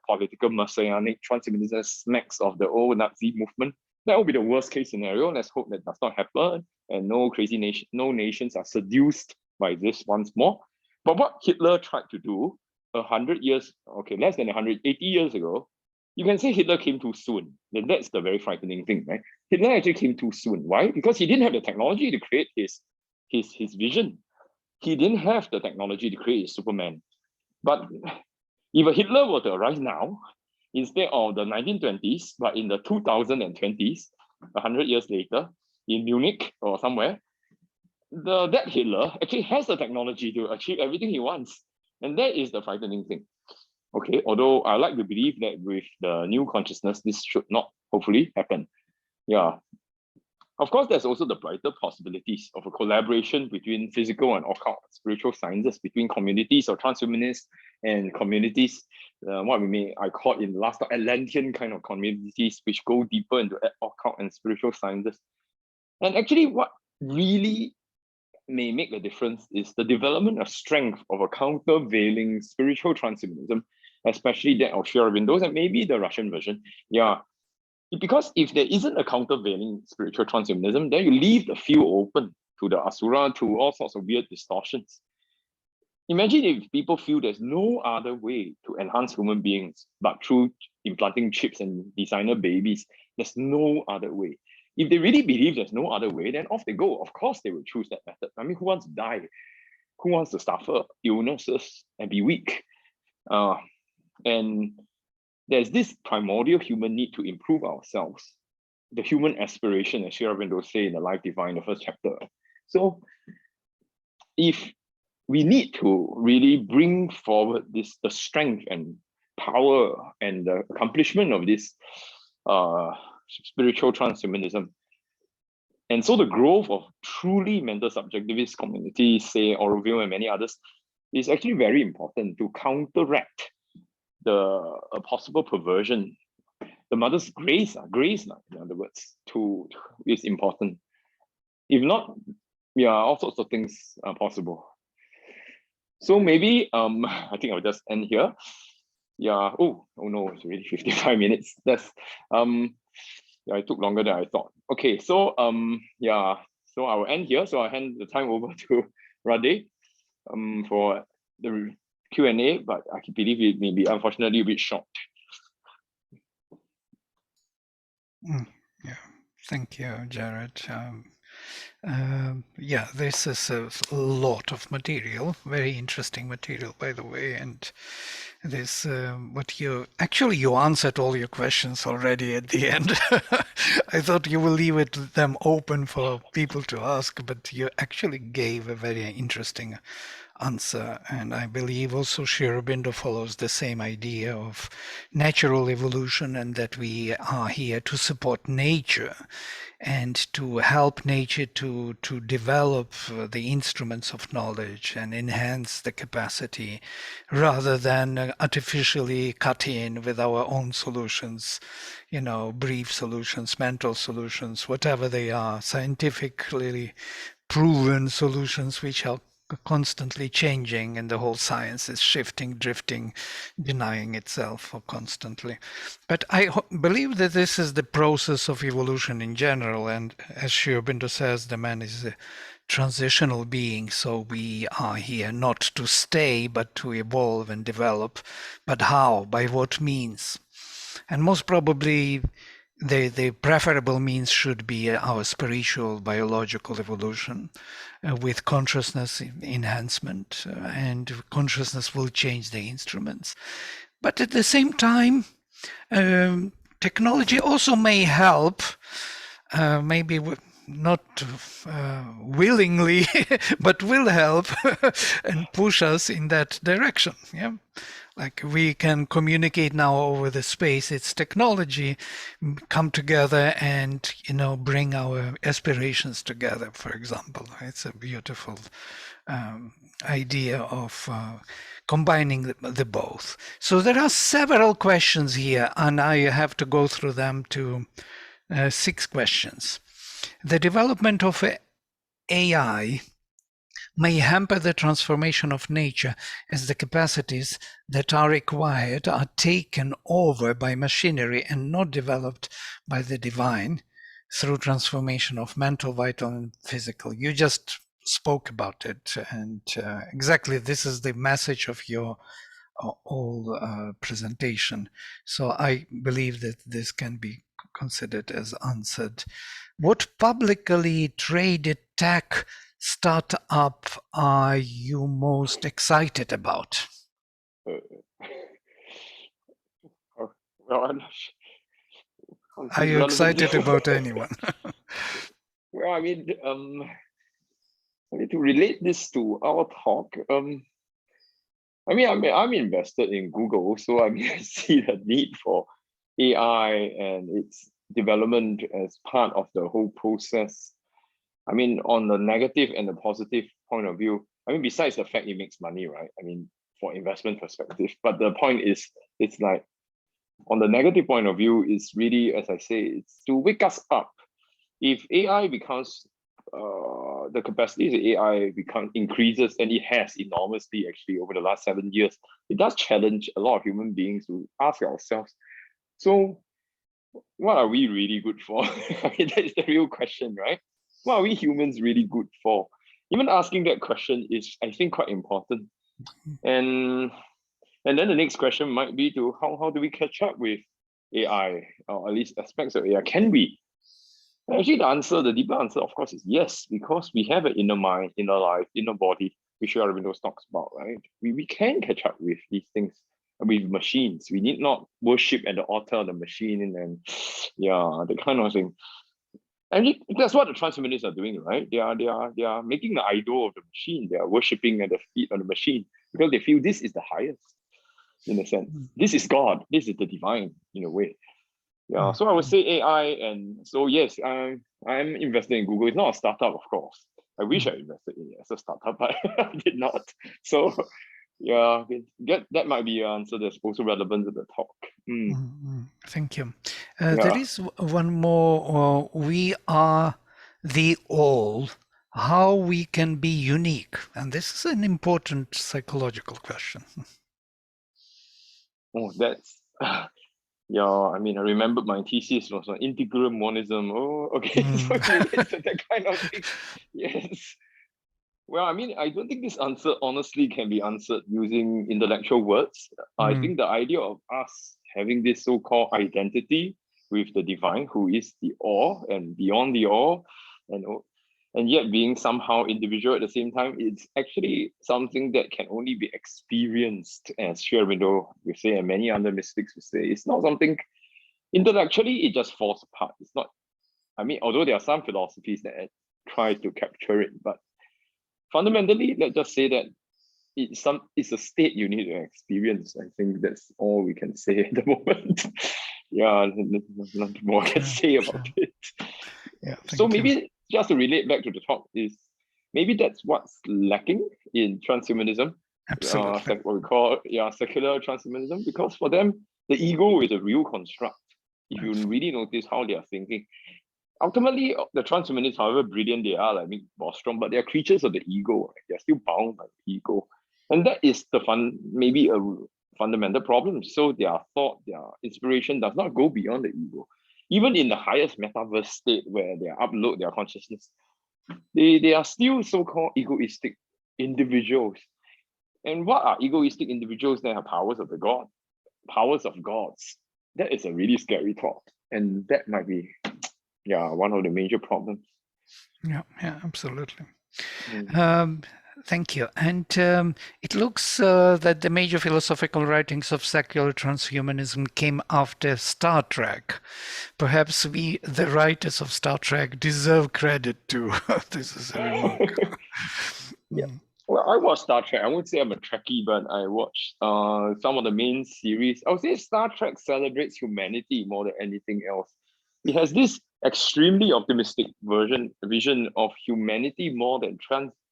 Political messianic transhumanism smacks of the old Nazi movement. That will be the worst case scenario. Let's hope that does not happen and no nations are seduced by this once more. But what Hitler tried to do 100 years, okay, less than 180 years ago, you can say Hitler came too soon. And that's the very frightening thing, right? Hitler actually came too soon. Why? Because he didn't have the technology to create his vision. He didn't have the technology to create his Superman. But if a Hitler were to arise now, instead of the 1920s, but in the 2020s, 100 years later, in Munich or somewhere, that Hitler actually has the technology to achieve everything he wants. And that is the frightening thing. Okay, although I like to believe that with the new consciousness, this should not hopefully happen. Yeah. Of course, there's also the brighter possibilities of a collaboration between physical and occult spiritual sciences, between communities of transhumanists and communities, what I call in the last Atlantean kind of communities, which go deeper into occult and spiritual sciences. And actually, what really may make a difference is the development of strength of a countervailing spiritual transhumanism, especially that of Aurobindo's and maybe the Russian version. Yeah. Because if there isn't a countervailing spiritual transhumanism, then you leave the field open to the Asura, to all sorts of weird distortions. Imagine if people feel there's no other way to enhance human beings but through implanting chips and designer babies. There's no other way. If they really believe there's no other way, then off they go. Of course, they will choose that method. I mean, who wants to die? Who wants to suffer illnesses and be weak? And there's this primordial human need to improve ourselves, the human aspiration, as Aurobindo say in the Life Divine, the first chapter. So if we need to really bring forward the strength and power and the accomplishment of this spiritual transhumanism, and so the growth of truly mental subjectivist communities, say Aurobindo and many others, is actually very important to counteract the possible perversion. The mother's grace, in other words, is important. If not, yeah, all sorts of things are possible. So maybe I think I'll just end here. Yeah. Oh no, it's already 55 minutes. That's yeah, it took longer than I thought. Okay, so yeah, so I will end here. So I'll hand the time over to Radhe for the Q&A, but I believe it may be unfortunately a bit short. Yeah, thank you, Jared. Yeah, this is a lot of material, very interesting material, by the way, and this what you actually you answered all your questions already at the end. I thought you will leave them open for people to ask, but you actually gave a very interesting answer, and I believe also Aurobindo follows the same idea of natural evolution, and that we are here to support nature and to help nature to develop the instruments of knowledge and enhance the capacity, rather than artificially cut in with our own solutions, brief solutions, mental solutions, whatever they are, scientifically proven solutions which are constantly changing, and the whole science is shifting, drifting, denying itself constantly. But I believe that this is the process of evolution in general, and as Aurobindo says, the man is a transitional being, so we are here not to stay but to evolve and develop. But how? By what means? And most probably the preferable means should be our spiritual biological evolution, with consciousness enhancement, and consciousness will change the instruments. But at the same time, technology also may help, maybe not willingly, but will help and push us in that direction. Yeah, like we can communicate now over the space. It's technology come together and bring our aspirations together. For example, it's a beautiful idea of combining the both. So there are several questions here, and I have to go through them to 6 questions. The development of AI may hamper the transformation of nature, as the capacities that are required are taken over by machinery and not developed by the divine through transformation of mental, vital, and physical. You just spoke about it, and exactly this is the message of your whole presentation. So I believe that this can be considered as answered. What publicly traded tech startup are you most excited about? Well, I'm not sure. Are you excited about anyone? Well, I mean, to relate this to our talk, I'm invested in Google, so I mean, I see the need for AI and its development as part of the whole process. I mean, on the negative and the positive point of view, I mean, besides the fact it makes money, right? I mean, for investment perspective, but the point is, it's like, on the negative point of view, it's really, as I say, it's to wake us up. If AI becomes the capacity of AI increases, and it has enormously actually over the last 7 years, it does challenge a lot of human beings to ask ourselves, so what are we really good for? I mean, that is the real question, right? What are we humans really good for? Even asking that question is, I think, quite important. And then the next question might be to how do we catch up with AI, or at least aspects of AI? Can we? Actually, the deeper answer, of course, is yes, because we have an inner mind, inner life, inner body, which Aurobindo talks about, right? We can catch up with these things with machines. We need not worship at the altar of the machine and the kind of thing. And that's what the transhumanists are doing, right? They are making the idol of the machine. They are worshipping at the feet of the machine because they feel this is the highest, in a sense. This is God. This is the divine, in a way. Yeah, so I would say AI, and so yes, I'm invested in Google. It's not a startup, of course. I wish I invested in it as a startup, but I did not. So yeah, that might be an answer that's also relevant to the talk. Thank you. There is one more. We are the all. How we can be unique? And this is an important psychological question. Oh, that's yeah. I mean, I remember my thesis was on integral monism. Oh, okay, so it relates to that kind of thing. Yes. Well, I mean, I don't think this answer honestly can be answered using intellectual words. I think the idea of us having this so-called identity with the divine, who is the all and beyond the all, and and yet being somehow individual at the same time, it's actually something that can only be experienced, as Sri Aurobindo will say, and many other mystics will say. It's not something, intellectually, it just falls apart. It's not, I mean, although there are some philosophies that try to capture it, but fundamentally, let's just say that it's a state you need to experience. I think that's all we can say at the moment. Yeah, nothing more I can say about it. Yeah, so maybe just to relate back to the talk is maybe that's what's lacking in transhumanism. Absolutely. What we call secular transhumanism, because for them the ego is a real construct. If you really notice how they are thinking, ultimately the transhumanists, however brilliant they are, like Bostrom, but they are creatures of the ego. Right? They're still bound by the ego, and that is maybe a fundamental problem. So their thought, their inspiration does not go beyond the ego. Even in the highest metaverse state where they upload their consciousness, they are still so-called egoistic individuals. And what are egoistic individuals that have powers of the god, powers of gods? That is a really scary thought, and that might be one of the major problems. Yeah, absolutely. Mm. Thank you. And it looks that the major philosophical writings of secular transhumanism came after Star Trek. Perhaps we, the writers of Star Trek, deserve credit too. This is a remark. Yeah. Well, I watched Star Trek. I wouldn't say I'm a Trekkie, but I watched some of the main series. I would say Star Trek celebrates humanity more than anything else. It has this extremely optimistic vision of humanity more than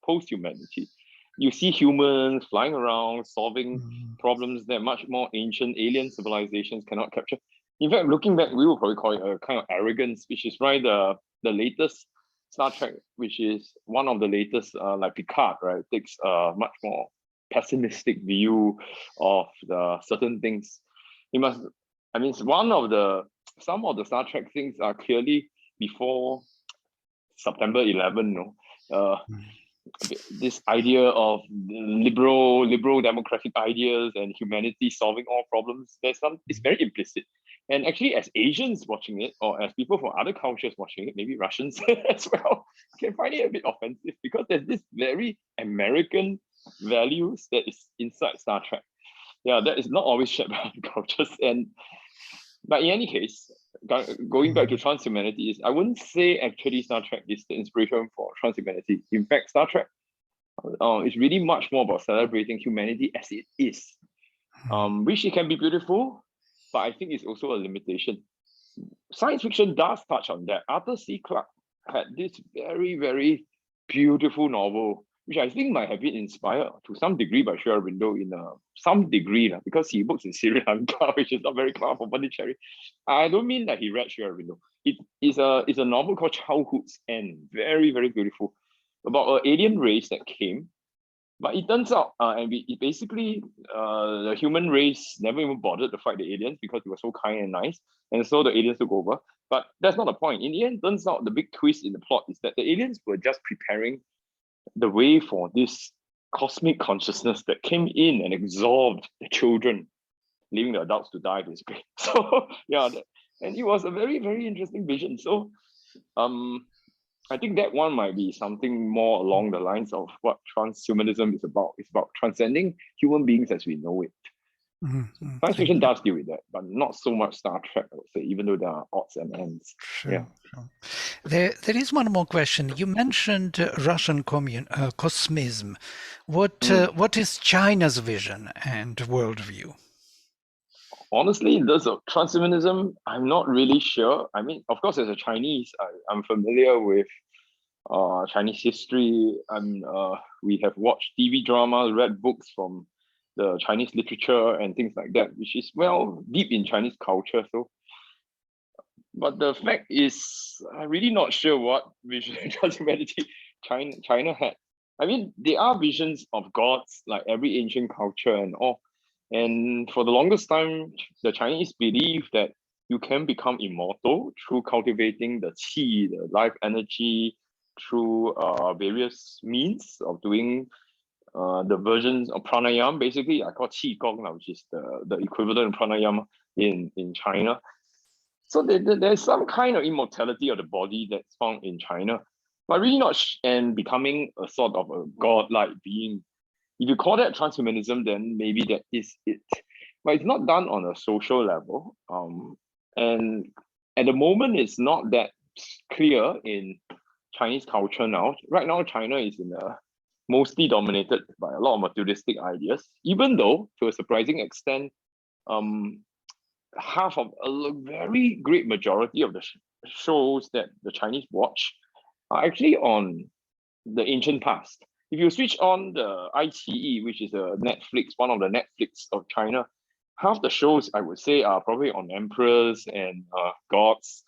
post-humanity. You see humans flying around, solving problems that much more ancient alien civilizations cannot capture. In fact, looking back, we will probably call it a kind of arrogance, which is why the latest Star Trek, which is one of the latest, like Picard, right, takes a much more pessimistic view of the certain things. You must, I mean, some of the Star Trek things are clearly before September 11. This idea of liberal democratic ideas and humanity solving all problems, it's very implicit. And actually, as Asians watching it, or as people from other cultures watching it, maybe Russians as well, can find it a bit offensive because there's this very American values that is inside Star Trek. Yeah, that is not always shared by other cultures. But in any case, going back to transhumanity, I wouldn't say actually Star Trek is the inspiration for transhumanity. In fact, Star Trek is really much more about celebrating humanity as it is, which it can be beautiful, but I think it's also a limitation. Science fiction does touch on that. Arthur C. Clarke had this very, very beautiful novel, which I think might have been inspired to some degree by Sri Aurobindo in some degree, because he works in Sri Lanka, which is not very far from Pondicherry. I don't mean that he read Sri Aurobindo. It is a novel called Childhood's End, very, very beautiful, about an alien race that came. But it turns out, basically, the human race never even bothered to fight the aliens because they were so kind and nice, and so the aliens took over. But that's not the point. In the end, turns out the big twist in the plot is that the aliens were just preparing the way for this cosmic consciousness that came in and absorbed the children, leaving the adults to die, basically. So and it was a very, very interesting vision. So I think that one might be something more along the lines of what transhumanism is about. It's about transcending human beings as we know it. Science fiction does deal with that, but not so much Star Trek, I would say, even though there are odds and ends. Sure. There is one more question. You mentioned Russian cosmism. What is China's vision and worldview? Honestly, in terms of transhumanism, I'm not really sure. I mean, of course, as a Chinese, I'm familiar with Chinese history, and we have watched TV dramas, read books from the Chinese literature and things like that, which is deep in Chinese culture. So, but the fact is, I'm really not sure what vision of transhumanity China had. I mean, there are visions of gods like every ancient culture and all. And for the longest time, the Chinese believe that you can become immortal through cultivating the qi, the life energy, through various means of doing the versions of pranayama. Basically, I call Qigong, which is the equivalent of pranayama in China. So there's some kind of immortality of the body that's found in China. but really not, and becoming a sort of a godlike being. If you call that transhumanism, then maybe that is it. But it's not done on a social level. And at the moment, it's not that clear in Chinese culture now. Right now, China is in a mostly dominated by a lot of materialistic ideas, even though to a surprising extent, half of a very great majority of the shows that the Chinese watch are actually on the ancient past. If you switch on the iQIYI, which is a Netflix, one of the Netflix of China, half the shows I would say are probably on emperors and gods.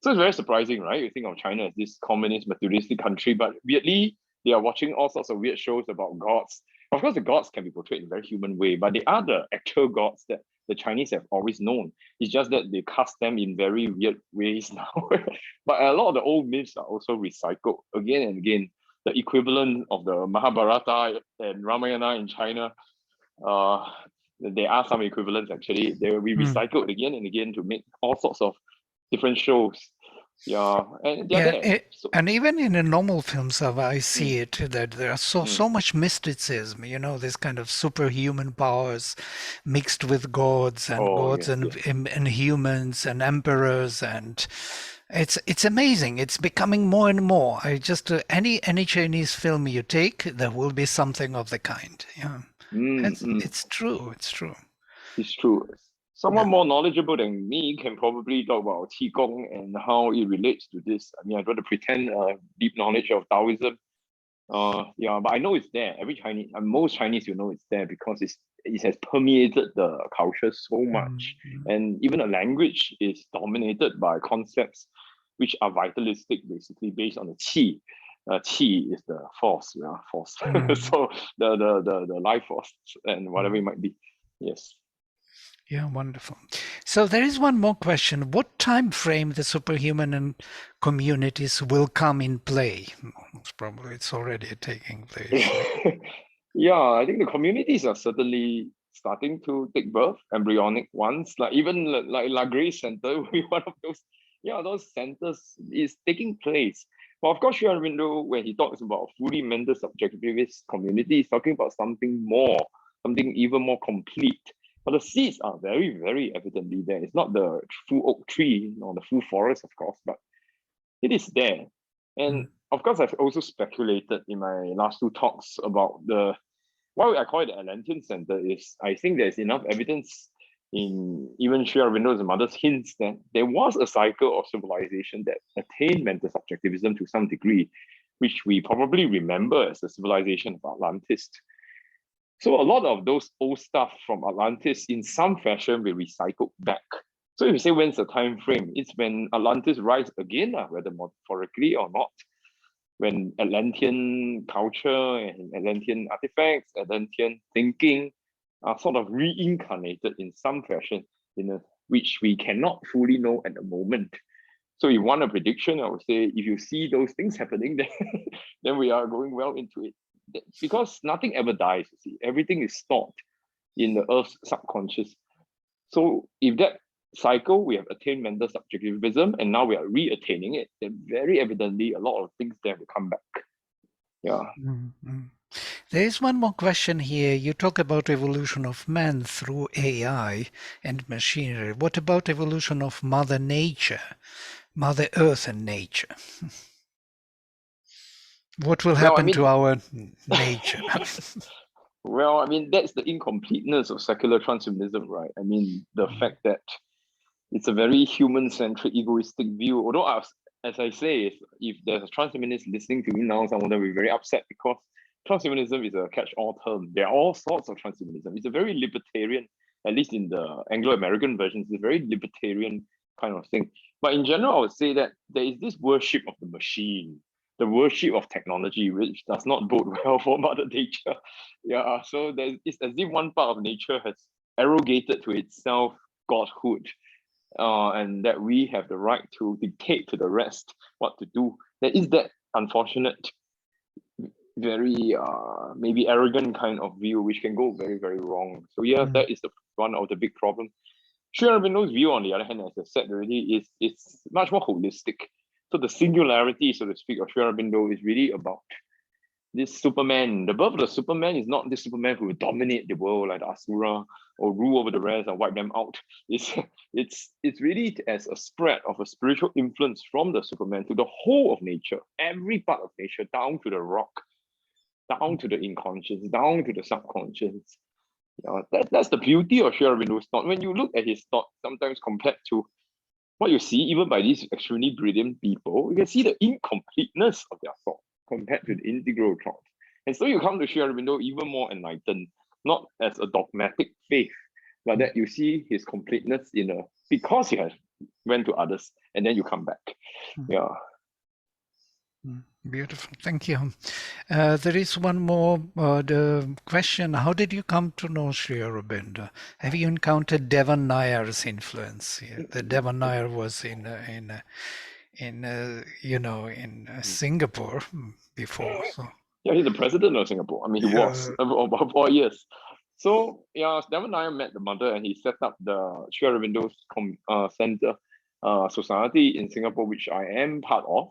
So it's very surprising, right? You think of China as this communist materialistic country, but weirdly, they are watching all sorts of weird shows about gods. Of course, the gods can be portrayed in a very human way, but they are the actual gods that the Chinese have always known. It's just that they cast them in very weird ways now. But a lot of the old myths are also recycled again and again. The equivalent of the Mahabharata and Ramayana in China, there are some equivalents actually. They will be recycled again and again to make all sorts of different shows. Yeah, and they're there. And even in the normal films, I see it that there are so much mysticism. You know, this kind of superhuman powers mixed with gods and and humans and emperors, and it's amazing. It's becoming more and more. I just any Chinese film you take, there will be something of the kind. Yeah, it's true. It's true. It's true. Someone more knowledgeable than me can probably talk about Qigong and how it relates to this. I mean, I don't want to pretend deep knowledge of Taoism. Yeah, but I know it's there. Every Chinese, most Chinese, you know, it's there because it has permeated the culture so much. And even the language is dominated by concepts which are vitalistic, basically based on the qi. Qi is the force, force. So the life force and whatever it might be. Yes. Yeah, wonderful. So there is one more question. What time frame the superhuman and communities will come in play? Most probably it's already taking place. Yeah, I think the communities are certainly starting to take birth, embryonic ones. Like even like La Grace Center will be one of those. Yeah, those centers is taking place. But of course, Aurobindo, when he talks about fully mental subjectivist community, he's talking about something more, something even more complete. But the seeds are very, very evidently there. It's not the full oak tree or the full forest, of course, but it is there. And of course, I've also speculated in my last two talks about why I call it the Atlantean Center is I think there's enough evidence in even Sri Aurobindo's mother's hints that there was a cycle of civilization that attained mental subjectivism to some degree, which we probably remember as the civilization of Atlantis. So a lot of those old stuff from Atlantis in some fashion will recycle back. So if you say when's the time frame, it's when Atlantis rise again, whether metaphorically or not. When Atlantean culture and Atlantean artifacts, Atlantean thinking are sort of reincarnated in some fashion, which we cannot fully know at the moment. So if you want a prediction, I would say if you see those things happening, then we are going well into it. Because nothing ever dies, you see. Everything is stored in the Earth's subconscious. So if that cycle, we have attained mental subjectivism, and now we are re-attaining it, then very evidently a lot of things there will come back. Yeah. There is one more question here. You talk about evolution of man through AI and machinery. What about evolution of Mother Nature, Mother Earth and nature? What will happen to our nature? Well, I mean, that's the incompleteness of secular transhumanism, right? I mean, the fact that it's a very human-centric, egoistic view. Although, as I say, if there's a transhumanist listening to me now, some of them will be very upset because transhumanism is a catch-all term. There are all sorts of transhumanism. It's a very libertarian, at least in the Anglo-American versions, it's a very libertarian kind of thing. But in general, I would say that there is this worship of the machine, the worship of technology, which does not bode well for Mother Nature. Yeah, so it's as if one part of nature has arrogated to itself godhood, and that we have the right to dictate to the rest what to do. There is that unfortunate, very maybe arrogant kind of view, which can go very, very wrong. So yeah, that is one of the big problems. Sri Aurobindo's view, on the other hand, as I said already, is much more holistic. So the singularity, so to speak, of Sri Aurobindo is really about this Superman. The birth of the Superman is not this Superman who will dominate the world like the Asura or rule over the rest and wipe them out. It's really as a spread of a spiritual influence from the Superman to the whole of nature, every part of nature, down to the rock, down to the unconscious, down to the subconscious. That's the beauty of Sri Aurobindo's thought. When you look at his thought, sometimes compared to what you see, even by these extremely brilliant people, you can see the incompleteness of their thought compared to the integral thought. And so you come to Sri Aurobindo even more enlightened, not as a dogmatic faith, but that you see his completeness because he has went to others, and then you come back. Yeah. Beautiful, thank you. There is one more the question: how did you come to know Sri Aurobindo? Have you encountered Devan Nayar's influence here? The Devan Nayar was in Singapore before. So. Yeah, he's the president of Singapore. I mean, he was about 4 years. So yeah, Devan Nair met the mother, and he set up the Sri Aurobindo Center Society in Singapore, which I am part of.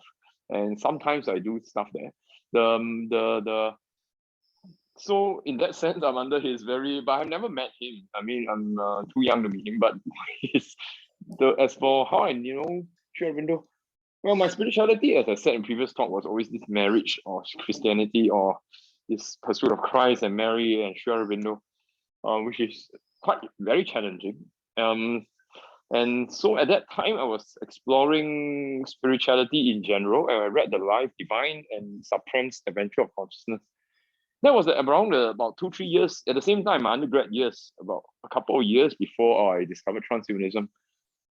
And sometimes I do stuff there. So in that sense, I'm under his but I've never met him. I mean, I'm too young to meet him. But as for how I know Sri Aurobindo, well, my spirituality, as I said in previous talk, was always this marriage of Christianity or this pursuit of Christ and Mary and Sri Aurobindo, which is very challenging. And so at that time, I was exploring spirituality in general, and I read The Life, Divine, and Supreme's Adventure of Consciousness. That was around about 2-3 years. At the same time, my undergrad years, about a couple of years before I discovered transhumanism.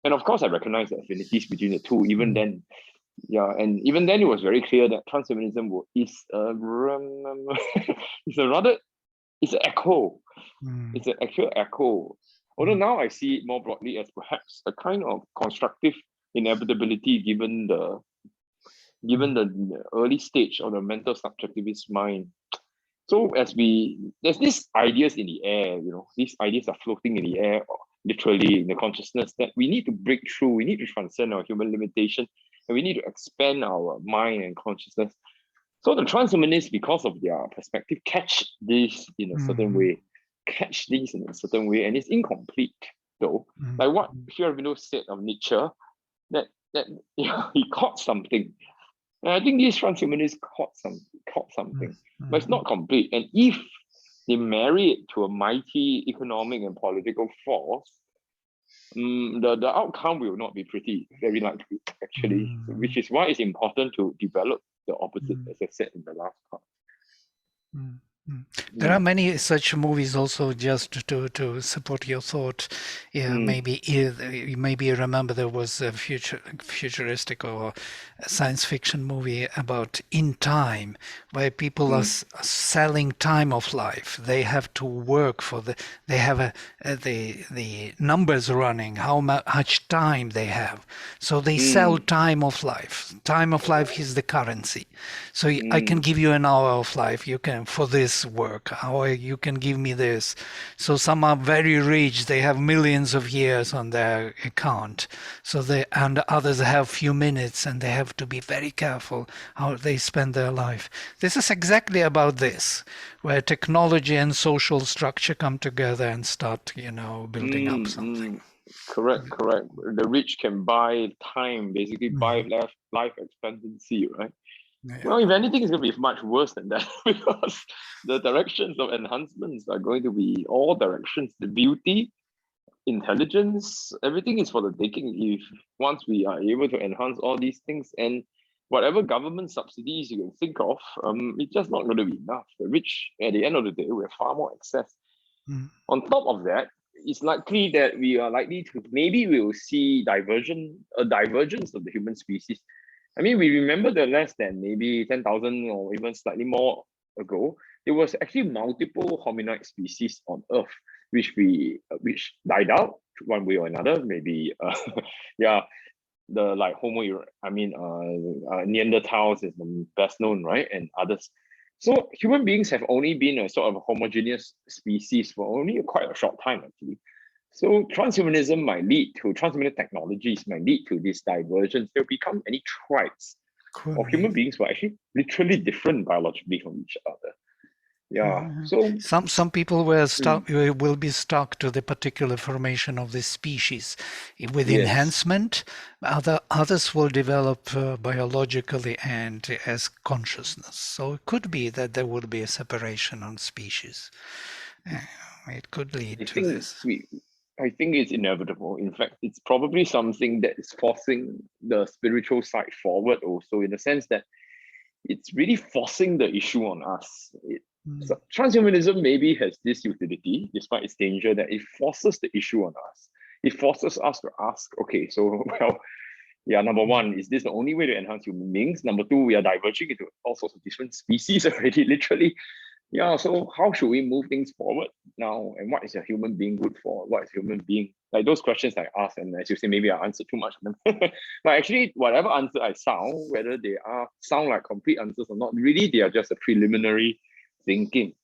And of course, I recognized the affinities between the two, even then. Yeah, and even then, it was very clear that transhumanism is it's an echo. It's an actual echo. Although now I see it more broadly as perhaps a kind of constructive inevitability given the early stage of the mental subjectivist mind. So there's these ideas in the air, these ideas are floating in the air, literally in the consciousness, that we need to break through, we need to transcend our human limitation, and we need to expand our mind and consciousness. So the transhumanists, because of their perspective, catch this in a certain way, and it's incomplete though. Like what Sri Aurobindo said of Nietzsche, that he caught something. And I think these transhumanists caught something, but it's not complete. And if they marry it to a mighty economic and political force, the outcome will not be pretty, very likely, actually, which is why it's important to develop the opposite, as I said in the last part. There are many such movies also, just to support your thought. Maybe you remember there was a futuristic or a science fiction movie about In Time, where people are selling time of life. They have to work they have the numbers running, how much time they have. So they sell time of life. Time of life is the currency. So I can give you an hour of life. You can, for this work, you can give me this. So some are very rich, they have millions of years on their account, and others have few minutes, and they have to be very careful how they spend their life. This is exactly about this, where technology and social structure come together and start building up something. Correct. The rich can buy time, basically buy life expectancy, right? Well, if anything, it's going to be much worse than that, because the directions of enhancements are going to be all directions. The beauty, intelligence, everything is for the taking. If once we are able to enhance all these things, and whatever government subsidies you can think of, it's just not going to be enough. The rich, at the end of the day, we have far more access. On top of that, it's likely that we will see a divergence of the human species. I mean, we remember that less than maybe 10,000 or even slightly more ago, there was actually multiple hominid species on Earth, which died out one way or another. Maybe, the Neanderthals is the best known, right, and others. So human beings have only been a sort of a homogeneous species for only quite a short time, actually. So transhumanism technologies might lead to this divergence. There will become any tribes of human beings who are actually literally different biologically from each other. Yeah. So some people will be stuck to the particular formation of this species with enhancement. Others will develop biologically and as consciousness. So it could be that there would be a separation on species. It could lead to this. I think it's inevitable. In fact, it's probably something that is forcing the spiritual side forward also, in the sense that it's really forcing the issue on us. So transhumanism maybe has this utility, despite its danger, that it forces the issue on us. It forces us to ask, okay, so, well, yeah, number one, is this the only way to enhance human beings? Number two, we are diverging into all sorts of different species already, literally. Yeah, so how should we move things forward now? And what is a human being good for? What is human being? Like those questions I ask, and as you say, maybe I answered too much of them. But actually, whatever answer I sound, whether they sound like complete answers or not, really they are just a preliminary thinking.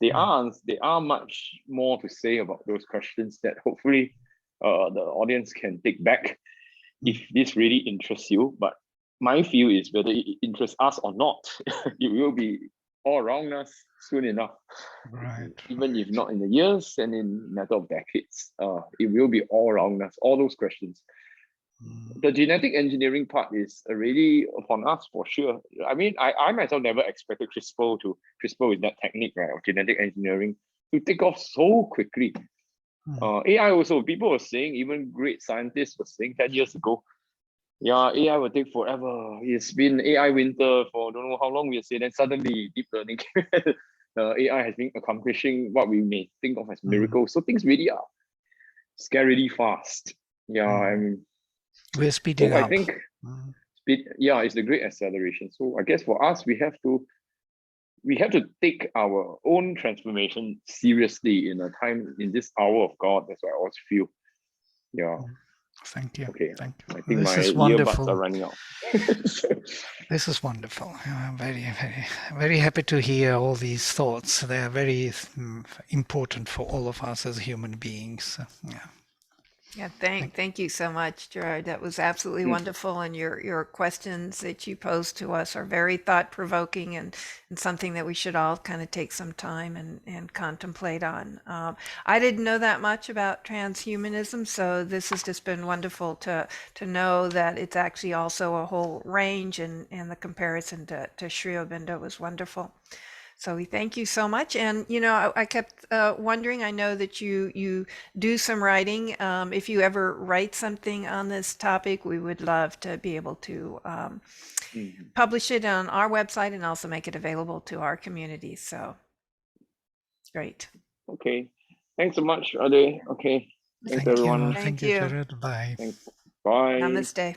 They are much more to say about those questions that hopefully the audience can take back if this really interests you. But my view is whether it interests us or not, it will be all around us soon enough. Right. Even if not in the years and in a matter of decades, it will be all around us, all those questions. The genetic engineering part is already upon us for sure. I mean, I myself never expected CRISPR with that technique, right, of genetic engineering to take off so quickly. AI also, people were saying, even great scientists were saying 10 years ago, yeah, AI will take forever. It's been AI winter for don't know how long we say. Then suddenly deep learning, AI has been accomplishing what we may think of as miracles. So things really are scarily fast. Yeah, we're speeding up. I think it's the great acceleration. So I guess for us, we have to take our own transformation seriously in this hour of God. That's what I always feel. Yeah. Thank you. Okay. Thank you. I think this my is wonderful. earbuds are running out. This is wonderful. I'm very, very, very happy to hear all these thoughts. They are very important for all of us as human beings. Yeah. Yeah, thank you so much, Gerard. That was absolutely wonderful, and your questions that you posed to us are very thought-provoking and something that we should all kind of take some time and contemplate on. I didn't know that much about transhumanism, so this has just been wonderful to know that it's actually also a whole range, and the comparison to Sri Aurobindo was wonderful. So we thank you so much. And, I kept wondering, I know that you do some writing. If you ever write something on this topic, we would love to be able to publish it on our website and also make it available to our community. So great. Okay. Thanks so much, Ade. Okay. Thanks, everyone. Thank you, Gerard. Bye. Thanks. Bye. Namaste.